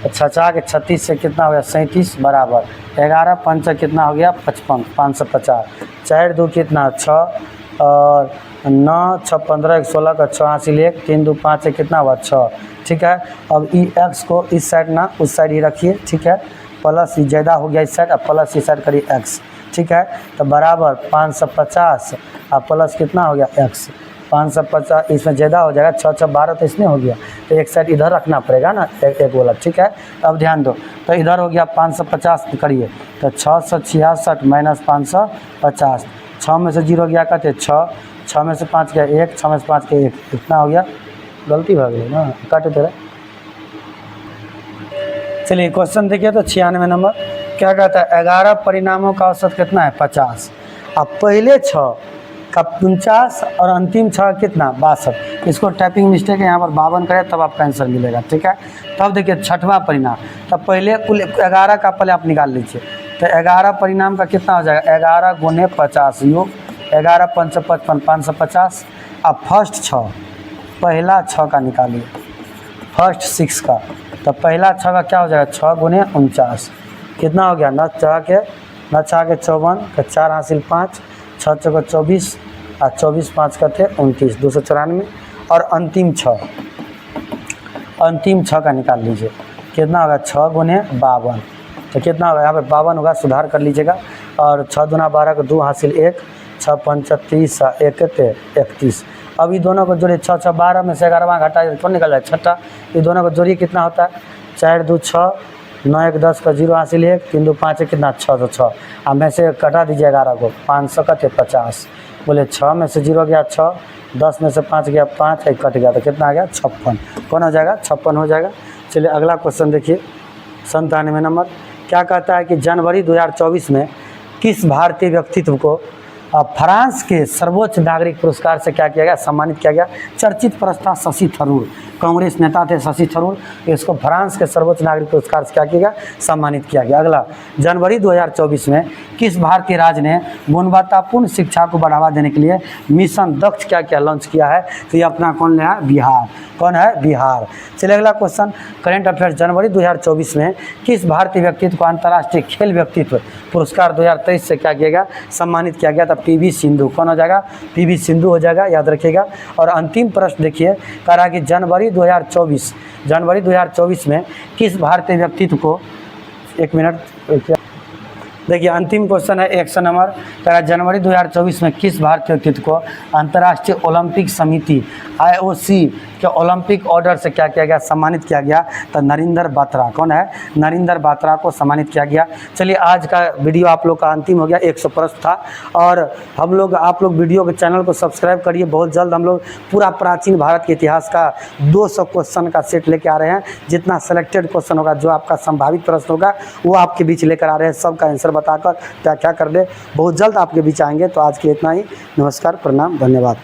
6 के 36 से कितना हो गया 37, बराबर 11 5 कितना हो गया 55, 550, 4 2 कितना 6, और 9 6 15 16 का 6 हासिल 1, 3 2 5 से कितना हुआ 6, ठीक है। अब ई x को इस साइड ना उस साइड ही रखिए, ठीक है, प्लस ही ज़्यादा हो गया इस साइड, अब प्लस इस साइड करिए x, ठीक है। तो बराबर 550 और प्लस कितना हो गया x, 550, इसमें ज़्यादा हो जाएगा 6 6 12, तो इसमें हो गया, तो एक साइड इधर रखना पड़ेगा ना एक वाला, ठीक है। अब ध्यान दो, तो इधर हो गया 550 करिए, तो 666 माइनस 550, 6 में से 0 गया कहते 6 में से 5 गया 1, 6 में से 5 गया 1, कितना हो गया, गलती हो गई ना, काटे तेरा। चलिए क्वेश्चन देखिए, तो 96 नंबर क्या कहता है, 11 परिणामों का औसत कितना है 50, अब पहले 6 का 49 और अंतिम 6 कितना 62, इसको टाइपिंग मिस्टेक है यहाँ पर 52 करें तब आपका आंसर मिलेगा, ठीक है। तब देखिए छठवां परिणाम, तब पहले कुल 11 का पहले आप निकाल लीजिए, तो 11 परिणाम का कितना हो जाएगा 11 गुने 50 योग 11 5 55 550। अब फर्स्ट 6 पहला 6 का निकालिए, फर्स्ट 6 का, तो पहला 6 का क्या हो जाएगा 6 गुने 49, कितना हो गया 9 6 के 54 का 4 हासिल 5, 6 चौका 24 और 24 5 का थे 29, 294, और अंतिम 6 का निकाल लीजिए, कितना होगा 6 गुने 52, तो कितना होगा यहाँ पे 52 होगा, सुधार कर लीजिएगा, और 6 दूना 12 का 2 हासिल 1, 6 5 30 1 31। अब ये दोनों को जोड़िए, 6 6 12 में से 11वां घटा कौन निकल जाए छठा, ये दोनों को जोड़िए कितना होता है 4 2 6, 9 1 10 का 0 हासिल 1, 3 2 5 कितना 606, अब में से कटा दीजिए 11 को, 500 का थे 50, बोले 6 में से 0 गया 6, 10 में से 5 गया 5, 1 कट गया, तो कितना आ गया 56, कौन हो जाएगा 56 हो जाएगा। चलिए अगला क्वेश्चन देखिए 97 नंबर क्या कहता है कि जनवरी 2024 में किस भारतीय व्यक्तित्व को फ्रांस के सर्वोच्च नागरिक पुरस्कार से क्या किया गया सम्मानित किया गया। चर्चित प्रस्ताव शशि थरूर, कांग्रेस नेता थे शशि थरूर, इसको फ्रांस के सर्वोच्च नागरिक पुरस्कार से क्या किया गया सम्मानित किया गया। अगला जनवरी 2024 में किस भारतीय राज्य ने गुणवत्तापूर्ण शिक्षा को बढ़ावा देने के लिए मिशन दक्ष क्या क्या लॉन्च किया है, तो ये अपना कौन है बिहार, कौन है बिहार। चलिए अगला क्वेश्चन करेंट अफेयर्स जनवरी 2024 में किस भारतीय व्यक्तित्व को अंतर्राष्ट्रीय खेल व्यक्तित्व पुरस्कार 2023 से क्या किया गया सम्मानित किया गया, तो पीवी सिंधु, कौन हो जाएगा पीवी सिंधु हो जाएगा, याद रखिएगा। और अंतिम प्रश्न देखिए कह रहा है कि जनवरी 2024 में किस भारतीय व्यक्तित्व को, एक मिनट देखिए अंतिम क्वेश्चन है 100 नंबर, कह रहा है जनवरी 2024 में किस भारतीय व्यक्तित्व को अंतर्राष्ट्रीय ओलंपिक समिति IOC के ओलंपिक ऑर्डर से क्या किया गया सम्मानित किया गया, तो नरेंद्र बात्रा, कौन है नरेंद्र बात्रा को सम्मानित किया गया। चलिए आज का वीडियो आप लोग का अंतिम हो गया, 100 प्रश्न था, और हम लोग आप लोग वीडियो के चैनल को सब्सक्राइब करिए। बहुत जल्द हम लोग पूरा प्राचीन भारत के इतिहास का 200 क्वेश्चन का सेट लेके आ रहे हैं। जितना सेलेक्टेड क्वेश्चन होगा, जो आपका संभावित प्रश्न होगा, वो आपके बीच लेकर आ रहे हैं, सबका आंसर बताकर व्याख्या कर दे। बहुत जल्द आपके बीच आएंगे। तो आज के इतना ही, नमस्कार, प्रणाम, धन्यवाद।